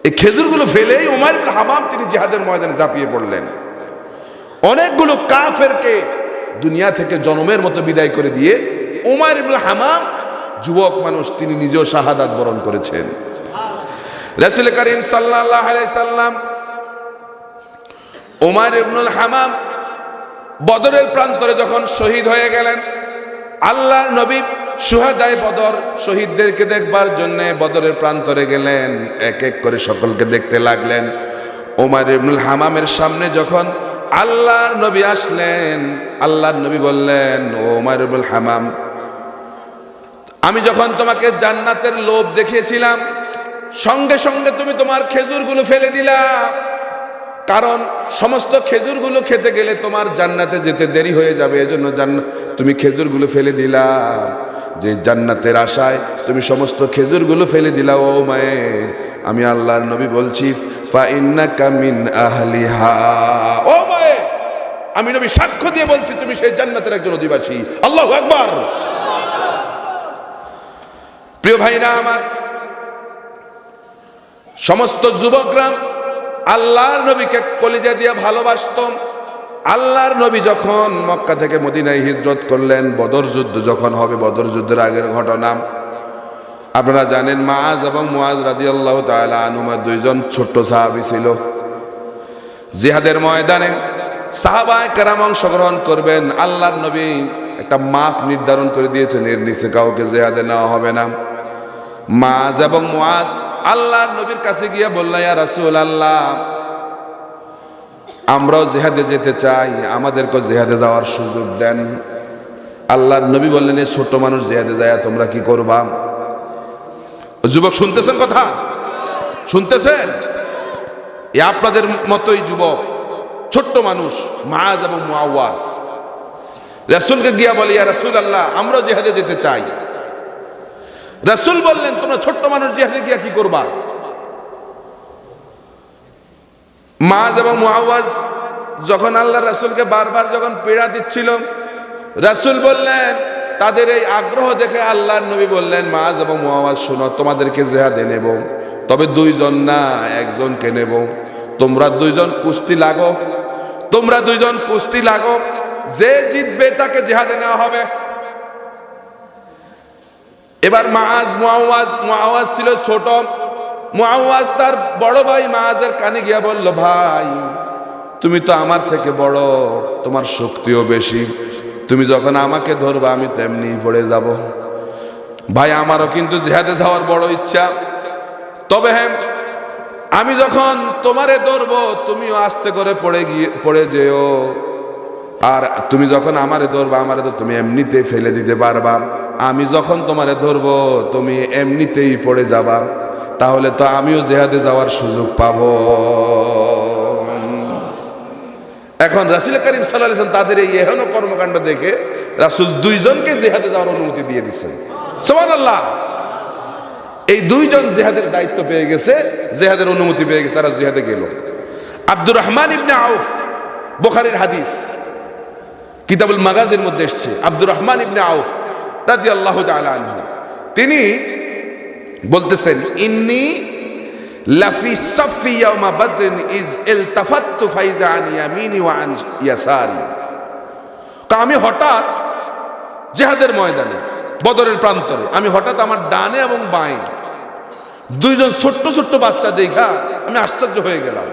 Speaker 1: এই খেজুরগুলো ফেলেই উমার ইবনে হামাম তিনি জিহাদের ময়দানে ঝাঁপিয়ে পড়লেন। অনেকগুলো কাফেরকে দুনিয়া থেকে জনমের মতো বিদায় করে দিয়ে উমার ইবনে হামাম যুবক মানুষ, তিনি নিজেও শাহাদাত বরণ করেছেন। রাসূল করিম সাল্লাল্লাহু আলাইহি সাল্লাম উমার ইবনুল হামাম বদরের প্রান্তরে যখন শহীদ হয়ে গেলেন, আল্লাহর নবী শুহাদায়ে বদর শহীদদেরকে দেখবার জন্য বদরের প্রান্তরে গেলেন। এক এক করে সকলকে দেখতে লাগলেন। উমার ইবনুল হামামের সামনে যখন আল্লাহর নবী আসলেন, আল্লাহর নবী বললেন, ও উমার ইবনুল হামাম, আমি যখন তোমাকে জান্নাতের লোভ দেখিয়েছিলাম, সঙ্গে সঙ্গে তুমি তোমার খেজুরগুলো ফেলে দিলা। কারণ সমস্ত খেজুরগুলো খেতে গেলে তোমার জান্নাতে যেতে দেরি হয়ে যাবে, এজন্য তুমি খেজুরগুলো ফেলে দিলা। যে জান্নাতের আশায় তুমি সমস্ত খেজুরগুলো ফেলে দিলা। ও মায়ের, আমি আল্লাহর নবী বলছি, ফা ইন্নাকা মিন আহলিহা, ও মায়ের, আমি নবী সাক্ষ্য দিয়ে বলছি তুমি সেই জান্নাতের একজন অধিবাসী। আল্লাহু আকবার। প্রিয় ভাইরা আমার, সমস্ত যুবকরা আল্লাহর নবীকে কলিজা দিয়ে ভালোবাসত। আল্লাহর নবী যখন মক্কা থেকে মদিনায় হিজরত করলেন, বদর যুদ্ধ যখন হবে, বদর যুদ্ধের আগের ঘটনা আপনারা জানেন। মুআজ এবং মুআজ রাদিয়াল্লাহু তাআলা আনহুমা দুইজন ছোট্ট সাহাবী ছিল। জিহাদের ময়দানে সাহাবায়ে কেরাম অংশগ্রহণ করবেন। আল্লাহর নবী একটা মাপ নির্ধারণ করে দিয়েছেন, এর নিচে কাউকে জিহাদে নেওয়া হবে না। মুআজ এবং মুআজ আল্লাহর নবীর কাছে গিয়ে বলল, ইয়া রাসূলুল্লাহ, আমরাও জিহাদে যেতে চাই, আমাদেরকে জিহাদে যাওয়ার সুযোগ দেন। আল্লাহর নবী বললেন, এই ছোট মানুষ জিহাদে যায় তোমরা কি করবা? যুবক শুনতেছেন কথা? শুনতেছেন? এ আপনাদের মতোই যুবক, ছোট্ট মানুষ মুআজ এবং মুআওয়াজ রাসূলকে গিয়া বলে, ইয়া রাসূলুল্লাহ, আমরাও জিহাদে যেতে চাই। রাসূল বললেন, তোমরা ছোট্ট মানুষ জিহাদে গিয়া কি করবা? মুআজ এবং মুআওয়াজ যখন আল্লাহ রাসূলকে বারবার যখন পীড়া দিচ্ছিল, রাসূল বললেন, তাদের এই আগ্রহ দেখে আল্লাহর নবী বললেন, মুআজ এবং মুআওয়াজ, শোনো, তোমাদেরকে জিহাদে নেব, তবে দুইজন না, একজনকে নেব। তোমরা দুইজন কুস্তি লাগো, তোমরা দুইজন কুস্তি লাগো, যে জিতবে তাকে জিহাদে নেওয়া হবে। এবার মুআজ মুআওয়াজ ছিল ছোট। মুআওয়াজ তার বড় ভাই মুআজের কানে গিয়া বলল, ভাই, তুমি তো আমার থেকে বড়, তোমার শক্তিও বেশি, তুমি যখন আমাকে ধরবা আমি তেমনি পড়ে যাব। ভাই, আমারও কিন্তু জিহাদে যাওয়ার বড় ইচ্ছা, তবে হ্যাঁ, আমি যখন তোমারে ধরবো তুমিও আস্তে করে পড়ে যেও, আর তুমি যখন আমারে ধরবা আমারে তো তুমি এমনিতেই ফেলে দিতে পারবা, আমি যখন তোমারে ধরবো তুমি এমনিতেই পড়ে যাবা, তাহলে তো আমিও জিহাদে যাওয়ার সুযোগ পাবো। এখন রাসূল করিম সাল্লাল্লাহু আলাইহি ওয়াসাল্লাম তাদের এই এহেন কর্মকাণ্ড দেখে রাসূল দুইজনকে জিহাদে যাওয়ার অনুমতি দিয়ে দিয়েছেন। সুবহানাল্লাহ। এই দুইজন জিহাদের দায়িত্ব পেয়ে গেছে, জিহাদের অনুমতি পেয়ে গেছে, তারা জিহাদে গেল। আব্দুর রহমান ইবনে আউফ, বুখারীর হাদিস, কিতাবুল মাগাজির মধ্যে এসেছে। আব্দুর রহমান ইবনে আউফ রাদিয়াল্লাহু তাআলা আনহু তিনি বলতেছেন, ইন্নী লাফি সাফি ইয়াউমা বদরিন ইজ ইলতাফাততু ফাইজা আন ইয়ামিনি ওয়া আন ইয়াসারি। আমি হঠাৎ জিহাদের ময়দানে, বদরের প্রান্তরে, আমি হঠাৎ আমার ডানে এবং বাঁয়ে দুইজন ছোট্ট ছোট্ট বাচ্চা দেখা আমি আশ্চর্য হয়ে গেলাম।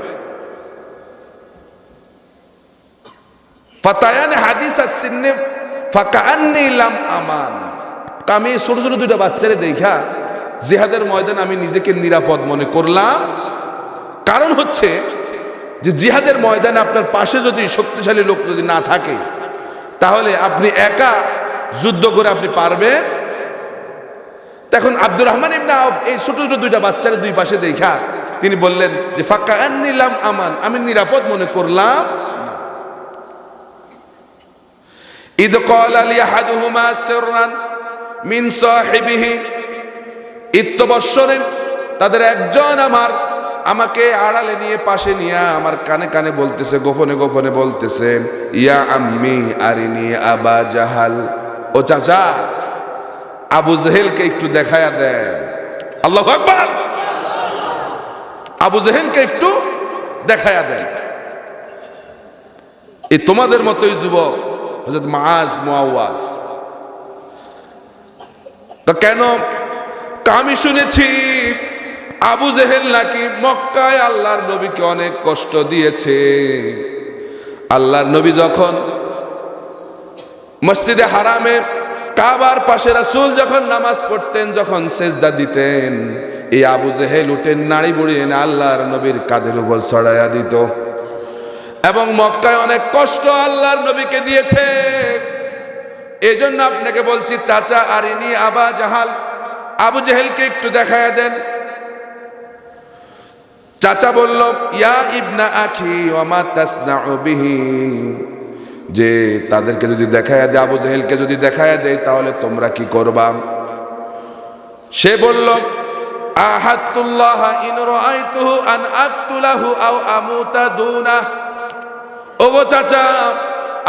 Speaker 1: ফাতায়ান হাদিস as-sinni ফাকান্নি লাম আমান। আমি ছোট ছোট দুইটা বাচ্চারে দেখা জিহাদের ময়দানে আমি নিজেকে নিরাপদ মনে করলাম। কারণ হচ্ছে যে জিহাদের ময়দানে আপনার পাশে যদি শক্তিশালী লোক যদি না থাকে, তাহলে আপনি একা যুদ্ধ করে আপনি পারবেন। তখন আব্দুর রহমান ইবনে আউফ এই ছোট ছোট দুইটা বাচ্চারে দুই পাশে দেখা তিনি বললেন যে, ফাকান্নি লাম আমান, আমি নিরাপদ মনে করলাম না। ইদ ক্বালা লি আহাদুহুমা সিররান মিন সাহিবিহি, ইত্তবসরে তাদের একজন আমাকে আড়ালে নিয়ে পাশে নিয়ে আমার কানে কানে বলতেছে, গোপনে গোপনে বলতেছে, ইয়া আম্মি আরিনি আবা জাহাল, ও চাচা, আবু জেহেলকে একটু দেখায়া দেন। আল্লাহু আকবার। আবু জেহেলকে একটু দেখায়া দেন। এই তোমাদের মতোই যুবক হযরত মুআজ মুআওয়াজ। কেন? আমি শুনেছি আবু জেহেল নাকি মক্কায় আল্লাহর নবীকে অনেক কষ্ট দিয়েছে। আল্লাহর নবী যখন মসজিদে হারামে কাবার পাশে রাসূল যখন নামাজ পড়তেন, যখন সেজদা দিতেন, এই আবু জেহেল উঠে নাড়ি বুড়িয়ে এনে আল্লাহর নবীর কাঁধের উপর ছড়াইয়া দিত। এবং মক্কায় অনেক কষ্ট আল্লাহর নবীকে দিয়েছে। এই জন্য আপনাকে বলছি, চাচা আরিনি আবা জাহাল, আবু জেহেলকে একটু দেখায়া দেন। চাচা বলল, ইয়া ইবনা আখি ওয়া মা তাসনাউ বিহি, যে তাদেরকে যদি দেখায়া দেয়, আবু জেহেলকে যদি দেখায়া দেয়, তাহলে তোমরা কি করবা? সে বলল, আহাতুল্লাহ ইন রাআইতুহু আন আকতুলাহু আও আমুতা দুনাহ। ওগো চাচা,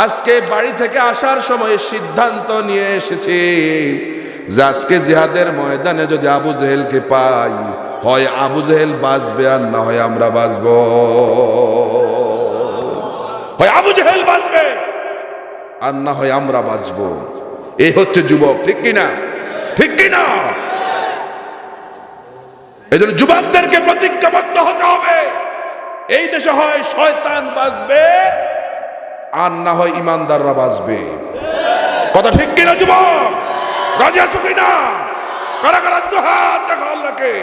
Speaker 1: আজকে বাড়ি থেকে আসার সময় সিদ্ধান্ত নিয়ে এসেছি যে আজকে জিহাদের ময়দানে যদি আবু জেহেলকে পাই, হয় আবু জেহেল বাঁচবে আর না হয় আমরা বাঁচবো। হয় আবু জেহেল বাঁচবে আর না হয় আমরা বাঁচবো। এই হচ্ছে যুবক, ঠিক কিনা? ঠিক কিনা? এই জন্য যুবকদেরকে প্রতিজ্ঞাবদ্ধ হতে হবে। এই দেশে হয় শয়তান বাঁচবে আর না হয় ইমানদাররা বাঁচবে। কথা ঠিক কিনা যুবক? রাজি আছো কিনা? কারা কারা দুটো হাত দেখো আল্লাহকে।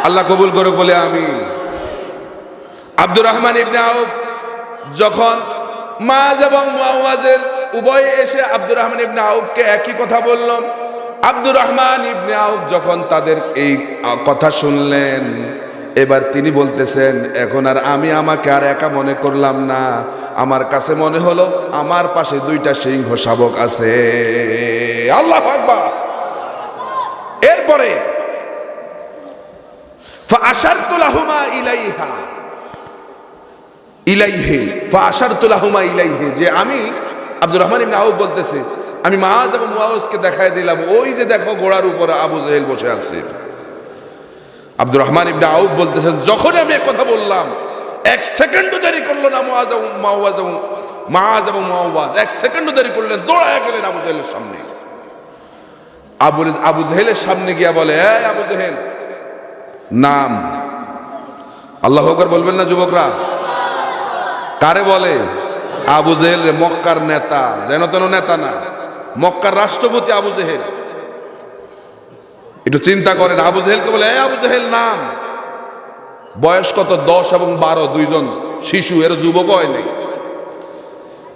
Speaker 1: আল্লাহ কবুল করুক বলে আমিন। আব্দুর রহমান ইবনে আউফ যখন মাআজ এবং মুআওয়াজের উভয়ে এসে আব্দুর রহমান ইবনে আউফকে একই কথা বলল, আব্দুর রহমান ইবনে আউফ যখন তাদের এই কথা শুনলেন, এবার তিনি বলতেছেন, এখন আর আমি আমাকে আর একা মনে করলাম না, আমার কাছে মনে হলো আমার পাশে দুইটা সিংহ শাবক আছে। আল্লাহু আকবার। এরপরে ফাআশারতু লাহুমা ইলাইহা ইলাইহি ফাআশারতু লাহুমা ইলাইহি, যে আমি আব্দুর রহমান ইবনে আউফ বলতেছে, আমি মুআজ এবং মুআওয়াজকে দেখায় দিলাম, ওই যে দেখো ঘোড়ার উপরে আবু জেহেল বসে আছে। আব্দুর রহমান ইবনে আউফ বলতেছেন, যখন আমি এক কথা বললাম, এক সেকেন্ডও দেরি করলো না মুআজ এবং মুআওয়াজ, এক সেকেন্ডও দেরি করলেন, দৌড়ায় গেলেন আবু জেহেলের সামনে। আবু জেহেলের সামনে গিয়া বলে, এই আবু জেহেল, নাম। আল্লাহু আকবার বলবেন না যুবকরা? কারে বলে? আবু জেহেল, মক্কার নেতা, যেন তেন নেতা না, মক্কার রাষ্ট্রপতি আবু জেহেল। একটু চিন্তা করেন, আবু জেহেলকে বলে, এই আবু জেহেল, নাম। বয়স কত? 10 এবং 12, দুইজন শিশু, এর যুবক হয় নেই।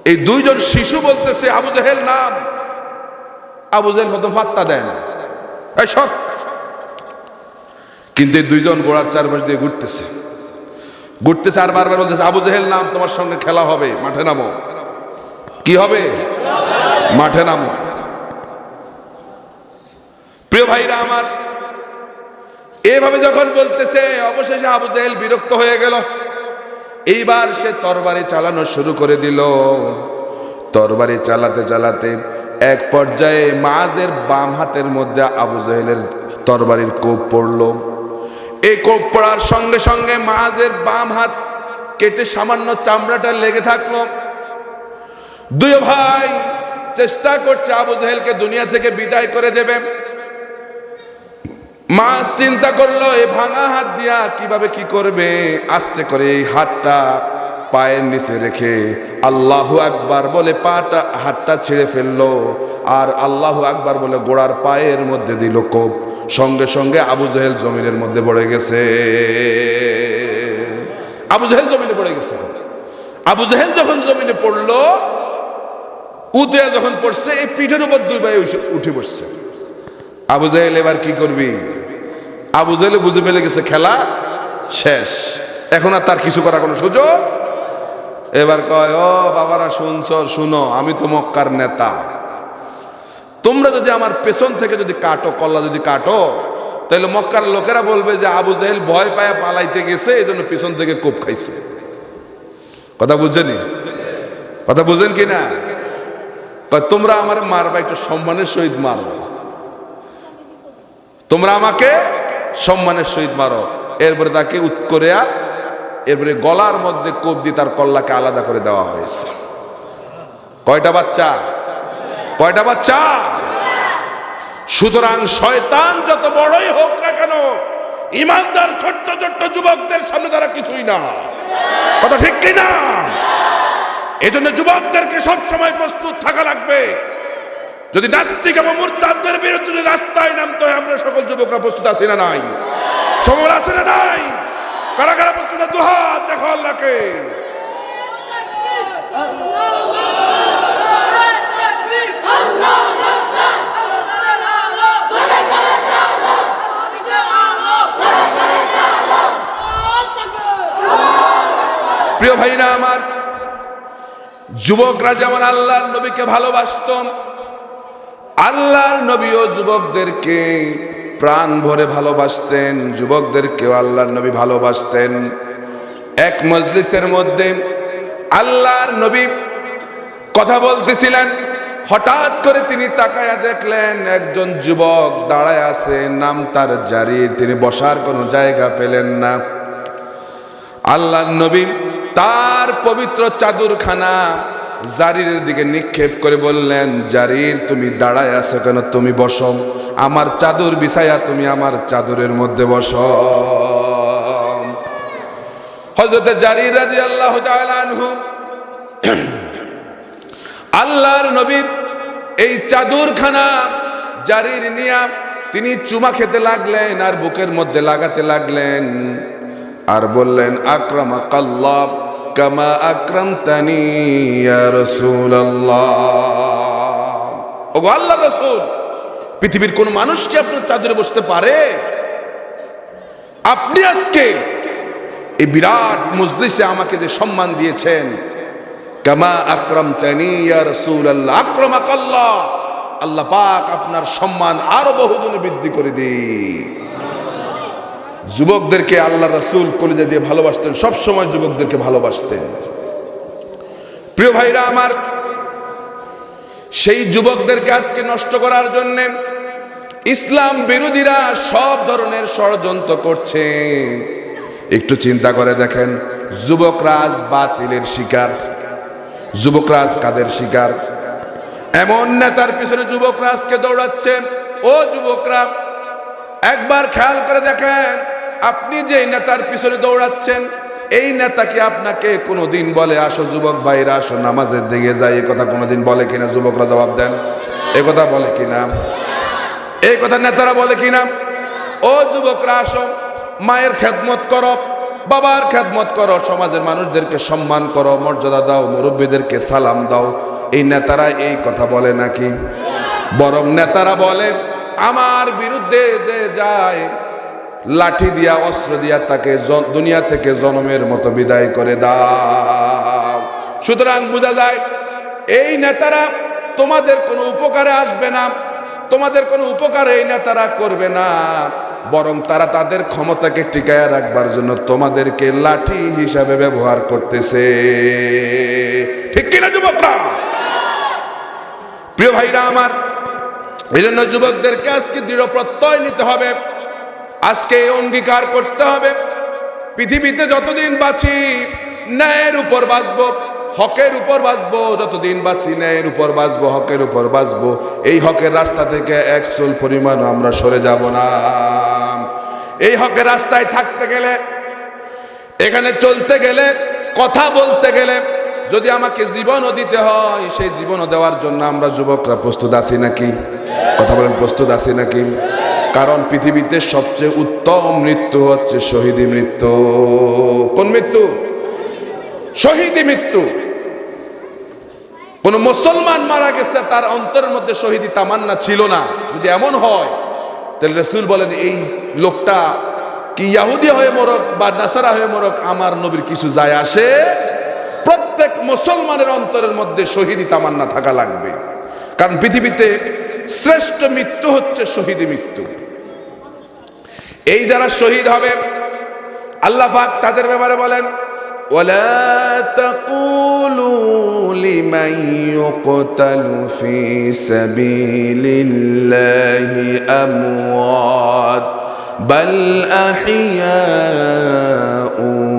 Speaker 1: এই দুইজন শিশু বলতেছে আবু জেহেল নাম। আবু জেহেল প্রথম পাত্তা দেয় না, এই সব। কিন্তু এই দুইজন ঘোড়ার চারপাশ দিয়ে ঘুরতেছে আর বারবার বলতেছে, আবু জেহেল নাম, তোমার সঙ্গে খেলা হবে, মাঠে নামো। কি হবে? মাঠে নামো। প্রিয় ভাইরা আমার, এভাবে যখন বলতেছে, অবশেষে আবু জেহেল বিরক্ত হয়ে গেল। এইবার সে তরবারি চালানো শুরু করে দিল। তরবারি চালাতে চালাতে এক পর্যায়ে মুআজের বাম হাতের মধ্যে আবু জেহেলের তরবারির কোপ পড়ল। এই কোপ পড়ার সঙ্গে সঙ্গে মুআজের বাম হাত কেটে সামান্য চামড়াটা লেগে থাকলো। দুই ভাই চেষ্টা করছে আবু জেহেলকে দুনিয়া থেকে বিদায় করে দেবে। মুআজ চিন্তা করলো, এই ভাঙা হাত দিয়া কিভাবে কি করবে। আস্তে করে এই হাতটা পায়ের নিচে রেখে আল্লাহু আকবার বলে হাতটা ছেড়ে ফেললো, আর আল্লাহু আকবার বলে গোড়ার পায়ের মধ্যে দিল কোপ। সঙ্গে সঙ্গে আবু জেহেল জমিনের মধ্যে পড়ে গেছে। আবু জেহেল জমিনে পড়ে গেছে। আবু জেহেল যখন জমিনে পড়লো, উদয়া যখন পড়ছে, এই পিঠের উপর দুই ভাই উঠে বসছে। আবু জেহেল এবার কি করবি? আবু জেহেল বুঝে ফেলে গেছে খেলা শেষ, এখন আর তার কিছু করার কোনো সুযোগ। এবার কয়, ও বাবারা শুনো, আমি তো মক্কার নেতা, তোমরা যদি আমার পেছন থেকে যদি কাটো, কল্লা যদি কাটো, তাহলে মক্কার লোকেরা বলবে যে আবু জেহেল ভয় পায় পালাইতে গেছে, এই জন্য পিছন থেকে কোপ খাইছে। কথা বুঝছেনি? কথা বুঝেন কিনা? তোমরা আমার মারবা, একটু সম্মানের সহিত মারো, তোমরা আমাকে সম্মানের সহিত মারো। এরপরে তাকে উৎকরিয়া এরপরে গলার মধ্যে কোপ দিয়ে তার কল্লাকে আলাদা করে দেওয়া হয়েছে। কয়টা বাচ্চা? কয়টা বাচ্চা? সুতরাং শয়তান যত বড়ই হোক না কেন, ইমানদার ছোট্ট ছোট্ট যুবকদের সামনে তারা কিছুই না। কথা ঠিক কিনা? এজন্য যুবকদেরকে সবসময় প্রস্তুত থাকা লাগবে। যদি নাস্তিক এবং মুরতাদদের বিরুদ্ধে রাস্তায় নামতে হয়, আমরা সকল যুবকরা প্রস্তুত আছি না নাই? সময় আছে না নাই? কারা কারা প্রস্তুত? দুহাত দেখো আল্লাহকে। প্রিয় ভাইরা আমার, যুবকরা যেমন আল্লাহর নবীকে ভালোবাসতেন, আল্লাহর নবীও যুবকদেরকে প্রাণ ভরে ভালোবাসতেন, যুবকদেরকেও আল্লাহর নবী ভালোবাসতেন। এক মজলিসের মধ্যে আল্লাহর নবী কথা বলতেছিলেন, হঠাৎ করে তিনি তাকায়া দেখলেন একজন যুবক দাঁড়ায় আছে, নাম তার জারির। তিনি বসার কোনো জায়গা পেলেন না। আল্লাহর নবী তার পবিত্র চাদরখানা জারিরের দিকে নিক্ষেপ করে বললেন, জারির, তুমি দাঁড়ায় আছো কেন? তুমি বসো, আমার চাদর বিছায়া তুমি আমার চাদরের মধ্যে বসো। হযরত জারির রাদিয়াল্লাহু তাআলা আনহু আল্লাহর নবীর এই চাদরখানা জারির নিয়া তিনি চুমা খেতে লাগলেন আর বুকের মধ্যে লাগাতে লাগলেন। আর বললেন আকরামাকাল্লাহ কামা আকরামতানি ইয়া রাসূলুল্লাহ। ওগো আল্লাহর রাসূল, পৃথিবীর কোন মানুষ কি আপনার চাদরে বসতে পারে? আপনি আজকে এই বিরাট মজলিসে আমাকে যে সম্মান দিয়েছেন, কামা আকরামতানি ইয়া রাসূলুল্লাহ, আকরামাকাল্লাহ, আল্লাহ পাক আপনার সম্মান আরো বহুগুণে বৃদ্ধি করে দিক। যুবকদেরকে আল্লাহ রাসূল কলিজা দিয়ে ভালোবাসতেন, সব সময় যুবকদেরকে ভালোবাসতেন। প্রিয় ভাইরা আমার, সেই যুবকদেরকে আজকে নষ্ট করার জন্য ইসলাম বিরোধীরা সব ধরনের ষড়যন্ত্র করছে। একটু চিন্তা করে দেখেন, যুবকরা আজ বাতিলের শিকার। যুবকরা আজ কাদের শিকার? এমন নেতার পিছনে যুবকরা আজকে দৌড়াচ্ছে। ও যুবকরা, একবার খেয়াল করে দেখেন, আপনি যে নেতার পিছনে দৌড়াচ্ছেন, এই নেতা কি আপনাকে কোনোদিন বলে আসো যুবক ভাইরা আসো নামাজের দিকে যাই? এই কথা কোনোদিন বলে কিনা? যুবকরা জবাব দেন, এই কথা বলে কিনা? এই কথা নেতারা বলে কিনা? ও যুবকরা আসো, মায়ের খেদমত করো, বাবার খেদমত করো, সমাজের মানুষদেরকে সম্মান করো, মর্যাদা দাও, মুরব্বীদেরকে সালাম দাও। এই নেতারা এই কথা বলে নাকি? বরং নেতারা বলে আমার বিরুদ্ধে যে যায় লাঠি দিয়া অস্ত্র দিয়া তাকে দুনিয়া থেকে জনমের মতো বিদায় করে দাও। সুতরাং বোঝা যায় এই নেতারা তোমাদের কোনো উপকারে আসবে না, তোমাদের কোনো উপকার এই নেতারা করবে না, বরং তারা তাদের ক্ষমতাকে টিকায় রাখবার জন্য তোমাদেরকে লাঠি হিসাবে ব্যবহার করতেছে। ঠিক কিনা যুবকরা? প্রিয় ভাইরা আমার, এই জন্য যুবকদেরকে আজকে দৃঢ় প্রত্যয় নিতে হবে, আজকে অঙ্গীকার করতে হবে, পৃথিবীতে যতদিন বাঁচি ন্যায়ের উপর বাঁচবো, হকের উপর বাঁচবো। যতদিন বাঁচি ন্যায়ের উপর বাঁচবো, হকের উপর বাঁচবো। এই হকের রাস্তা থেকে এক চুল পরিমাণ আমরা সরে যাব না। এই হকের রাস্তায় থাকতে গেলে, এখানে চলতে গেলে, কথা বলতে গেলে যদি আমাকে জীবনও দিতে হয়, সেই জীবনও দেওয়ার জন্য আমরা যুবকরা প্রস্তুত আছি নাকি? কথা বলেন, প্রস্তুত আছি নাকি? কারণ পৃথিবীতে সবচেয়ে উত্তম মৃত্যু হচ্ছে শহীদি মৃত্যু। কোন মৃত্যু? শহীদি মৃত্যু। কোন মুসলমান মারা গেছে, তার অন্তরের মধ্যে শহীদি তামান্না ছিল না। যদি এমন হয় তাহলে রাসূল বলেন এই লোকটা কি ইহুদি হয়ে মরক বা নাসারা হয়ে মরক, আমার নবীর কিছু যায় আসে? প্রত্যেক মুসলমানের অন্তরের মধ্যে শহীদি তামান্না থাকা লাগবে। কারণ পৃথিবীতে শ্রেষ্ঠ মৃত্যু হচ্ছে শহীদি মৃত্যু। এই যারা শহীদ হবে আল্লাহ পাক তাদের ব্যাপারে বলেন, ওয়ালা তাকুলু লিমান ইউকতালু ফি সাবিলিল্লাহি আমওয়াত বাল আহইয়াউ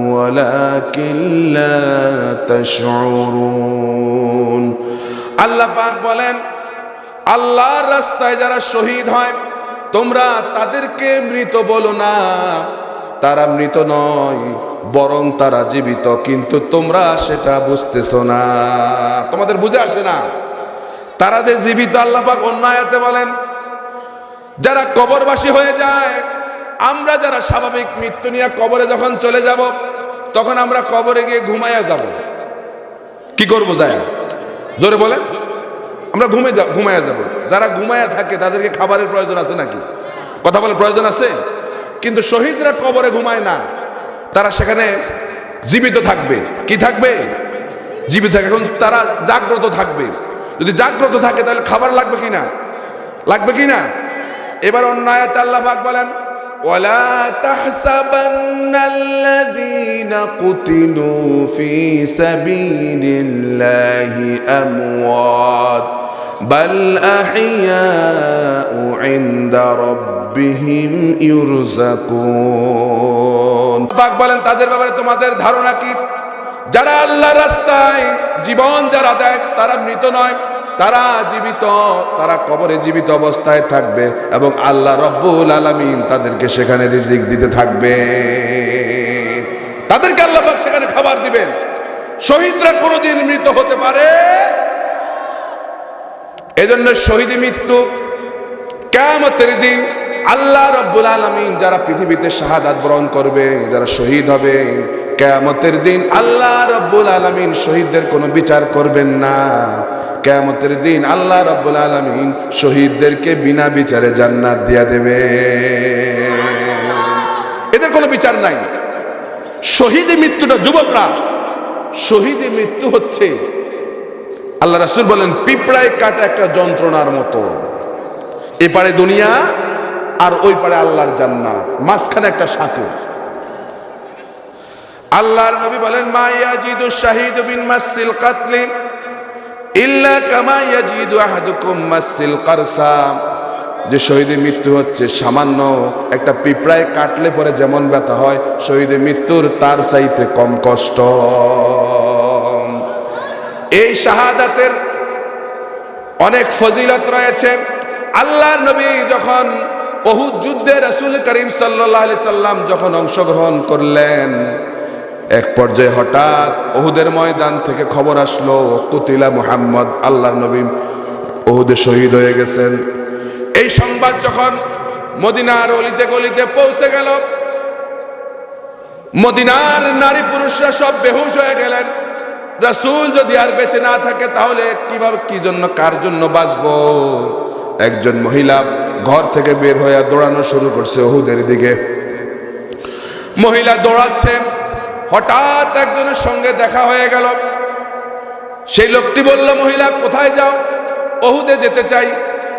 Speaker 1: ওয়ালাকিন লা তাশউরুন। আল্লাহ পাক বলেন, আল্লাহর রাস্তায় যারা শহীদ হয় তোমরা তাদেরকে মৃত বলো না, তারা মৃত নয়, বরং তারা জীবিত, কিন্তু তোমরা সেটা বুঝতেছো না, তোমাদের বুঝে আসে না। তারা যে জীবিত, আল্লাহ পাক অন্য আয়াতে বলেন যারা কবরবাসী হয়ে যায়, আমরা যারা স্বাভাবিক মৃত্যু নিয়ে কবরে যখন চলে যাব, তখন আমরা কবরে গিয়ে ঘুমাইয়া যাব। কি করবো যায়? জোরে বলেন। আমরা ঘুমাইয়া যাব। যারা ঘুমাইয়া থাকে তাদেরকে খাবারের প্রয়োজন আছে নাকি? কথা বলে, প্রয়োজন আছে। কিন্তু শহীদরা কবরে ঘুমায় না, তারা সেখানে জীবিত থাকবে। কি থাকবে? জীবিত থাকে। এখন তারা জাগ্রত থাকবে। যদি জাগ্রত থাকে তাহলে খাবার লাগবে কিনা? লাগবে কিনা? এবার অন্য আয়াতে আল্লাহ পাক বলেন, ওয়ালা তাহসাবান্নাল্লাযীনা কুতিলু ফি সাবিলিল্লাহি আমওয়াত বাল আহইয়াউ ইনদা রাব্বিহিম ইউরযাকুন। পাক বলেন তাদের ব্যাপারে তোমাদের ধারণা কি? যারা আল্লাহর রাস্তায় জীবন যারা দেয় তারা মৃত নয়, তারা জীবিত, তারা কবরে জীবিত অবস্থায় থাকবে এবং আল্লাহ রব্বুল আলামিন তাদেরকে সেখানে রিজিক দিতে থাকবে। তাদেরকে আল্লাহ পাক সেখানে খাবার দিবেন। শহীদরা কোনোদিন মৃত হতে পারে? এজন্য শহীদি মৃত্যু কিয়ামতের দিন আল্লাহ রাব্বুল আলামিন যারা পৃথিবীতে শাহাদাত বরণ করবে, যারা শহীদ হবে, কিয়ামতের দিন আল্লাহ রাব্বুল আলামিন শহীদদের কোনো বিচার করবেন না। কিয়ামতের দিন আল্লাহ রাব্বুল আলামিন শহীদদেরকে বিনা বিচারে জান্নাত দিয়া দেবে, এদের কোনো বিচার নাই। শহীদের মৃত্যুটা, যুবকরা, শহীদের মৃত্যু হচ্ছে, আল্লাহ রাসূল বলেন, পিঁপড়ায় কাটা একটা যন্ত্রণার মতো। এপারে দুনিয়া আর ওই পারে আল্লাহর জান্নাত, মাঝখানে একটা সাঁকো। আল্লাহর নবী বলেন, মা ইয়াজিদু শাহীদু বিন মাসিল কাতলি ইল্লা কামা ইয়াজিদু আহাদুকুম মাসিল কারসা। যে শহীদের মৃত্যু হচ্ছে সামান্য একটা পিঁপড়ায় কাটলে পরে যেমন ব্যথা হয়, শহীদের মৃত্যুর তার চাইতে কম কষ্ট। এই শাহাদাতের অনেক ফজিলত রয়েছে। আল্লাহর নবী যখন উহুদ যুদ্ধে রাসূল করিম সাল্লাল্লাহু আলাইহি সাল্লাম যখন অংশগ্রহণ করলেন, এক পর্যায়ে হঠাৎ উহুদের ময়দান থেকে খবর আসলো, কুতিলা মুহাম্মদ, আল্লাহর নবী উহুদে শহীদ হয়ে গেছেন। এই সংবাদ যখন মদিনার অলিতে গলিতে পৌঁছে গেল, মদিনার নারী পুরুষরা সব বেহুশ হয়ে গেলেন। রাসূল যদি আর বেঁচে না থাকে তাহলে কিভাবে, কি জন্য, কার জন্য বাঁচবো? একজন মহিলা ঘর থেকে বের হয়ে দৌড়ানো শুরু করছে উহুদের দিকে। মহিলা দৌড়াচ্ছে, হঠাৎ একজনের সঙ্গে দেখা হয়ে গেল। সেই লোকটি বলল, মহিলা কোথায় যাও? উহুদে যেতে চাই।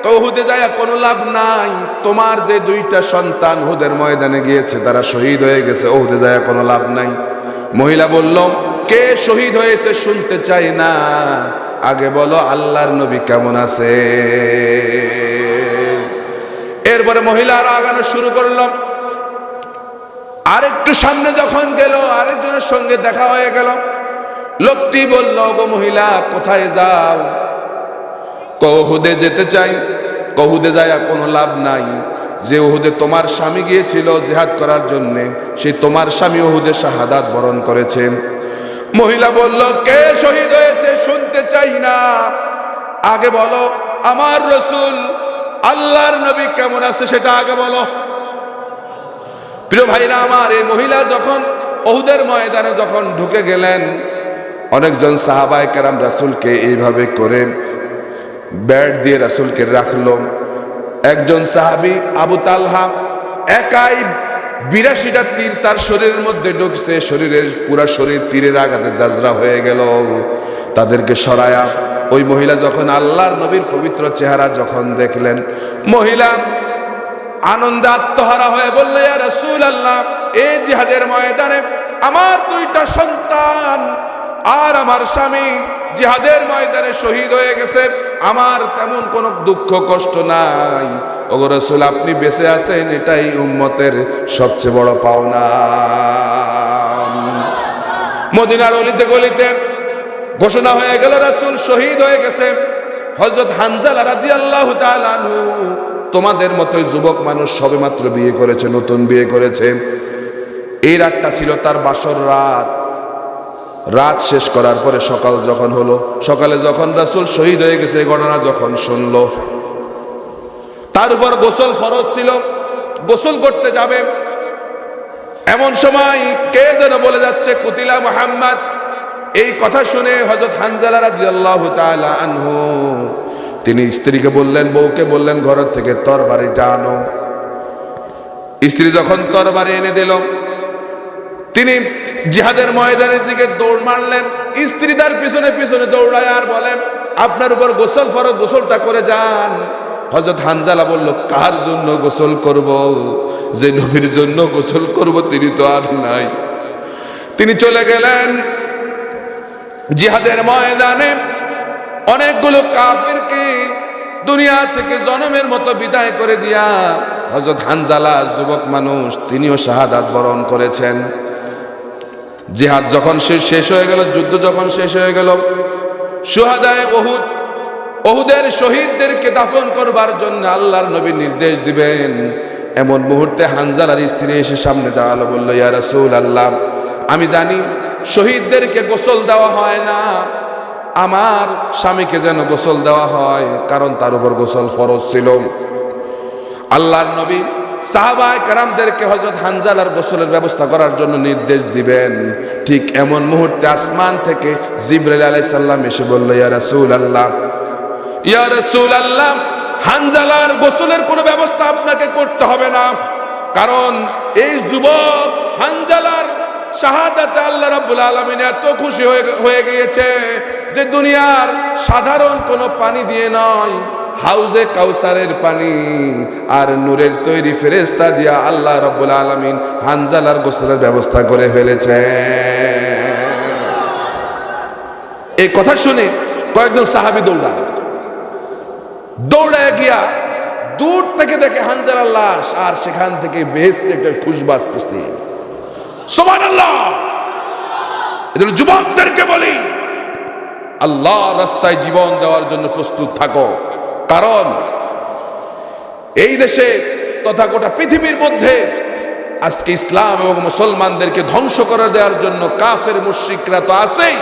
Speaker 1: তো উহুদে যায় কোনো লাভ নাই, তোমার যে দুইটা সন্তান উহুদের ময়দানে গিয়েছে তারা শহীদ হয়ে গেছে, উহুদে যায় কোনো লাভ নাই। মহিলা বলল, কে শহীদ হয়েছে শুনতে চাই না, আগে বলো আল্লাহর নবী কেমন আছে। এরপরে মহিলারা আগানো শুরু করল। আরেকটু সামনে যখন গেল, আরেকজনের সঙ্গে দেখা হয়ে গেল। লোকটি বলল, গো মহিলা কোথায় যাও? উহুদে যেতে চাই। উহুদে যায় কোনো লাভ নাই, যে উহুদে তোমার স্বামী গিয়েছিল জিহাদ করার জন্য, সেই তোমার স্বামী উহুদে শাহাদাত বরণ করেছে। মহিলা বলল, কে শহীদ হয়েছে শুনতে চাই না, আগে বলো আমার রাসূল আল্লাহর নবী কেমন আছে সেটা আগে বলো। প্রিয় ভাইরা আমার, এই মহিলা যখন উহুদের ময়দানে যখন ঢুকে গেলেন, অনেকজন সাহাবায়ে কেরাম রাসূলকে এইভাবে করে ব্যাট দিয়ে রাসূলকে রাখলো। একজন সাহাবী আবু তালহা একাই ৮২টা তীর তার শরীরের মধ্যে ঢুকছে, শরীরের পুরা শরীর তীরের আঘাতে জাজরা হয়ে গেল। তাদেরকে সরায়া ওই মহিলা যখন আল্লাহর নবীর পবিত্র চেহারা যখন দেখলেন, মহিলা আনন্দে আত্মহারা হয়ে বলল, ইয়া রাসূলুল্লাহ, এই জিহাদের ময়দানে আমার দুইটা সন্তান আর আমার স্বামী জিহাদের ময়দানে শহীদ হয়ে গেছে, আমার তেমন কোনো দুঃখ কষ্ট নাই। ওগো রাসূল, আপনি বেঁচে আছেন, এটাই উম্মতের সবচেয়ে বড় পাওনা। মদিনার অলিতে গলিতে ঘোষণা হয়ে গেল রাসূল শহীদ হয়ে গেছে। হযরত হানজালা রাদিয়াল্লাহু তাআলা আনহু তোমাদের মতোই যুবক মানুষ, সবেমাত্র বিয়ে করেছে, নতুন বিয়ে করেছে। এই রাতটা ছিল তার বাসর রাত। রাত শেষ করার পরে সকাল যখন হলো, সকালে যখন রাসূল শহীদ হয়ে গেছে এই ঘটনা যখন শুনলো, তার উপর গোসল ফরজ ছিল, গোসল করতে যাবে। এমন সময় কে যেন বলে যাচ্ছে, কুতিলা মুহাম্মদ। এই কথা শুনে হযরত হানজালা রাদিয়াল্লাহু তাআলা আনহু তিনি স্ত্রীকে বললেন, বউকে বললেন, ঘর থেকে তরবারিটা আনো। স্ত্রী যখন তরবারি এনে দিল, তিনি জিহাদের ময়দানের দিকে দৌড় মারলেন। স্ত্রী তার পিছনে পিছনে দৌড়ায় আর বলেন, আপনার উপর গোসল ফরজ, গোসলটা করে যান। হযরত হানজালা বলল, কার জন্য গোসল করব? যে নবীর জন্য গোসল করব তিনি তো আর নাই। তিনি চলে গেলেন জিহাদের ময়দানে। অনেকগুলো কাফিরকে দুনিয়া থেকে জনমের মতো বিদায় করে দিয়া হযরত হানজালা যুবক মানুষ, তিনিও শাহাদাত বরণ করেছেন। জিহাদ যখন শেষ হয়ে গেল, যুদ্ধ যখন শেষ হয়ে গেল, শুহাদায়ে উহুদ, উহুদের শহীদদেরকে দাফন করবার জন্য আল্লাহর নবী নির্দেশ দিবেন। এমন মুহূর্তে হানজালার স্ত্রী এসে সামনে দাঁড়ালো, বলল, ইয়া রাসূলুল্লাহ, আমি জানি শহীদদেরকে গোসল দেওয়া হয় না, আমার স্বামীকে যেন গোসল দেওয়া হয়, কারণ তার উপর গোসল ফরজ ছিল। আল্লাহর নবী সাহাবায়ে কেরামদেরকে হযরত হানজালার গোসলের ব্যবস্থা করার জন্য নির্দেশ দিবেন, ঠিক এমন মুহূর্তে আসমান থেকে জিবরাইল আলাইহিস সালাম এসে বলল, ইয়া রাসূলুল্লাহ, ইয়া রাসূলুল্লাহ, হানজালার গোসলের কোনো ব্যবস্থা আপনাকে করতে হবে না, কারণ এই যুবক হানজালার শাহাদাতে আল্লাহ রাব্বুল আলামিন এত খুশি হয়ে গিয়েছে যে দুনিয়ার সাধারণ কোনো পানি দিয়ে নয়, হাউজে কাউসারের পানি আর নূরের তৈরি ফেরেশতা দিয়া আল্লাহ রাব্বুল আলামিন হানজালার গোসলের ব্যবস্থা করে ফেলেছে। এই কথা শুনে কয়েকজন সাহাবী দৌড়ায় গিয়া দূর থেকে দেখে হানজালার লাশ, আর সেখান থেকে বেহেশতে একটা খুশবু আসতেছে। সুবহানাল্লাহ। এজন্য যুবকদেরকে বলি, আল্লাহর রাস্তায় জীবন দেওয়ার জন্য প্রস্তুত থাকো, কারণ এই দেশে তথা গোটা পৃথিবীর মধ্যে আজকে ইসলাম এবং মুসলমানদেরকে ধ্বংস করে দেওয়ার জন্য কাফের মুশরিকরা তো আছেই,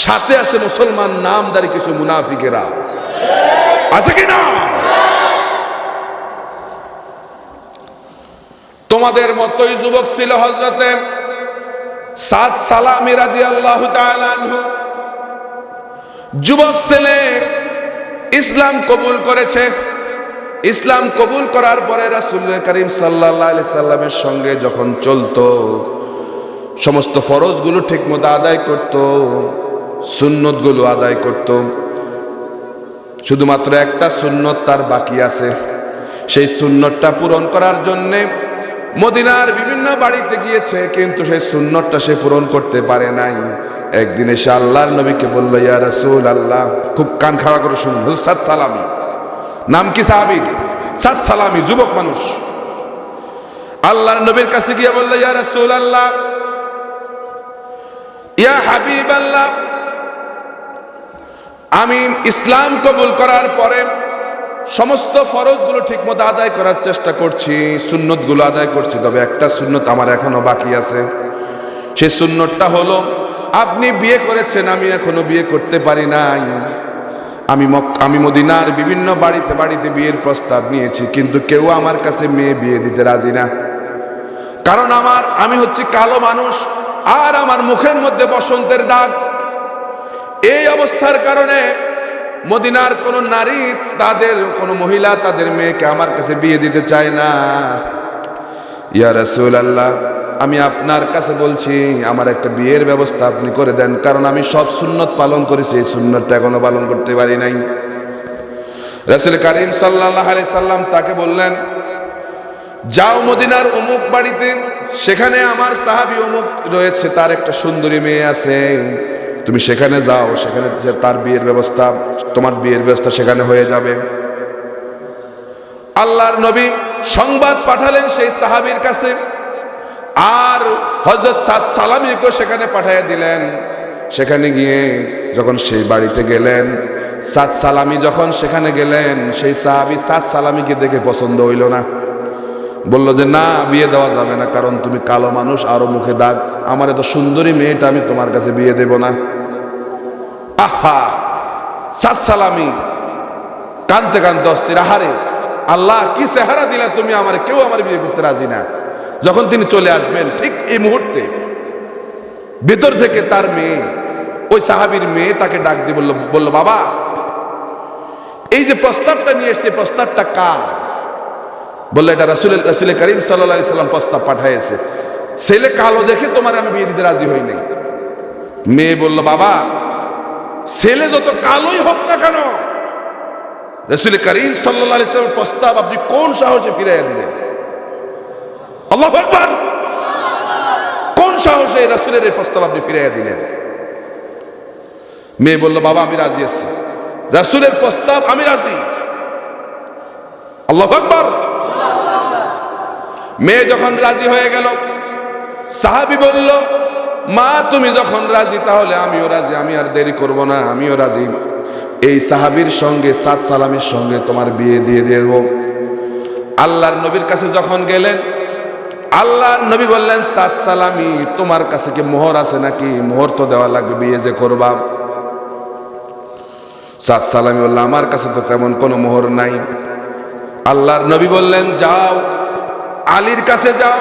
Speaker 1: সাথে আছে মুসলমান নামদারি কিছু মুনাফিকেরা, আছে কি না? তোমাদের মতোই যুবক ছিল হযরতে সাদ সালামী রাদিয়াল্লাহু তাআলা আনহু। যুবক ছেলে ইসলাম কবুল করেছে। ইসলাম কবুল করার পরে রাসূল করিম সাল্লাল্লাহু আলাইহি সাল্লামের সঙ্গে যখন চলতো, সমস্ত ফরজগুলো ঠিকমতো আদায় করত, সুন্নতগুলো আদায় করত। শুধুমাত্র একটা সুন্নত তার বাকি আছে, সেই সুন্নতটা পূরণ করার জন্যে মদিনার বিভিন্ন বাড়িতে গিয়েছে, কিন্তু সেই সুন্নতটা সে পূরণ করতে পারে নাই। একদিন এসে আল্লাহর নবীকে বলল, ইয়া রাসূলুল্লাহ, খুব কান খাড়া করে শুনুন, সাদ সালামী নাম কি সাহাবী? সাদ সালামী, যুবক মানুষ। আল্লাহর নবীর কাছে গিয়ে বলল, ইয়া রাসূলুল্লাহ, ইয়া হাবিবাল্লাহ, আমি ইসলাম কবুল করার পরে সমস্ত ফরজগুলো ঠিকমতো আদায় করার চেষ্টা করছি, সুন্নতগুলো আদায় করছি, তবে একটা সুন্নত আমার এখনো বাকি আছে। সেই সুন্নতটা হলো, আপনি বিয়ে করেছেন, আমি এখনো বিয়ে করতে পারি নাই। আমি মদিনার বিভিন্ন বাড়িতে বিয়ের প্রস্তাব নিয়েছি, কিন্তু কেউ আমার কাছে মেয়ে বিয়ে দিতে রাজি না, কারণ আমি হচ্ছে কালো মানুষ, আর আমার মুখের মধ্যে বসন্তের দাগ। এই অবস্থার কারণে মদিনার কোন নারী, কোন মহিলা তাদের মেয়েকে আমার কাছে বিয়ে দিতে চায় না। ইয়া রাসূলুল্লাহ, আমি আপনার কাছে বলছি, আমার একটা বিয়ের ব্যবস্থা আপনি করে দেন, কারণ আমি সব সুন্নত পালন করেছি, এই সুন্নতটা এখনো পালন করতে পারি নাই। রাসূল করিম সাল্লাল্লাহু আলাইহি সাল্লাম তাকে বললেন, যাও মদিনার অমুক বাড়িতে, সেখানে আমার সাহাবী অমুক রয়েছে, তার একটা সুন্দরী মেয়ে আছে, তুমি সেখানে যাও, সেখানে তার বিয়ের ব্যবস্থা, তোমার বিয়ের ব্যবস্থা সেখানে হয়ে যাবে। আল্লাহর নবী সংবাদ পাঠালেন সেই সাহাবীর কাছে, আর হযরত সাদ সালামীকে সেখানে পাঠিয়ে দিলেন। সেখানে গিয়ে যখন সেই বাড়িতে গেলেন, সাদ সালামী যখন সেখানে গেলেন, সেই সাহাবী সাদ সালামীকে দেখে পছন্দ হইল না, বলল যে না, বিয়ে দেওয়া যাবে না, কারণ তুমি কালো মানুষ, আরো মুখে দাগ, আমার এত সুন্দরী মেয়েটা আমি তোমার কাছে বিয়ে দেব না। আহা, সাদ সালামী কানতে কানতে অস্থির, আহারে আল্লাহ, কি চেহারা দিলা তুমি আমার, কেউ আমার বিয়ে করতে রাজি না। যখন তিনি চলে আসবেন, ঠিক এই মুহূর্তে ভেতর থেকে তার মেয়ে, ওই সাহাবীর মেয়ে তাকে ডাক দিয়ে বলল, বাবা, এই যে প্রস্তাবটা নিয়ে এসছে, প্রস্তাবটা কার? বললো, এটা রাসূল করিম সাল্লাল্লাহু আলাইহি সাল্লাম প্রস্তাব পাঠাইছে, ছেলে কালো দেখে তোমার আমি বিয়ে দিতে রাজি হই নাই। মেয়ে বলল, বাবা, ছেলে যত কালোই হোক না কেন, রাসূল করিম সাল্লাল্লাহু আলাইহি সাল্লামের প্রস্তাব আপনি কোন সাহসে ফিরাইয়া দিলেন? আল্লাহু আকবার! কোন সাহসে রাসূলের এই প্রস্তাব আপনি ফিরাইয়া দিলেন? মেয়ে বলল, বাবা, আমি রাজি আছি, রাসূলের প্রস্তাব আমি রাজি। আল্লাহু আকবার! মেয়ে যখন রাজি হয়ে গেল, সাহাবী বলল, মা, তুমি যখন রাজি তাহলে আমিও রাজি, আমি আর দেরি করব না, আমিও রাজি। এই সাহাবীর সঙ্গে, সাদ সালামীর সঙ্গে তোমার বিয়ে দিয়ে দেব। আল্লাহর নবীর কাছে যখন গেলেন, আল্লাহর নবী বললেন, সাদ সালামী, তোমার কাছে কি মোহর আছে নাকি? মোহর তো দেওয়া লাগবে, বিয়ে যে করবা। সাদ সালামী বলল, আমার কাছে তো তেমন কোনো মোহর নাই। আল্লাহর নবী বললেন যাও আলীর কাছে যাও।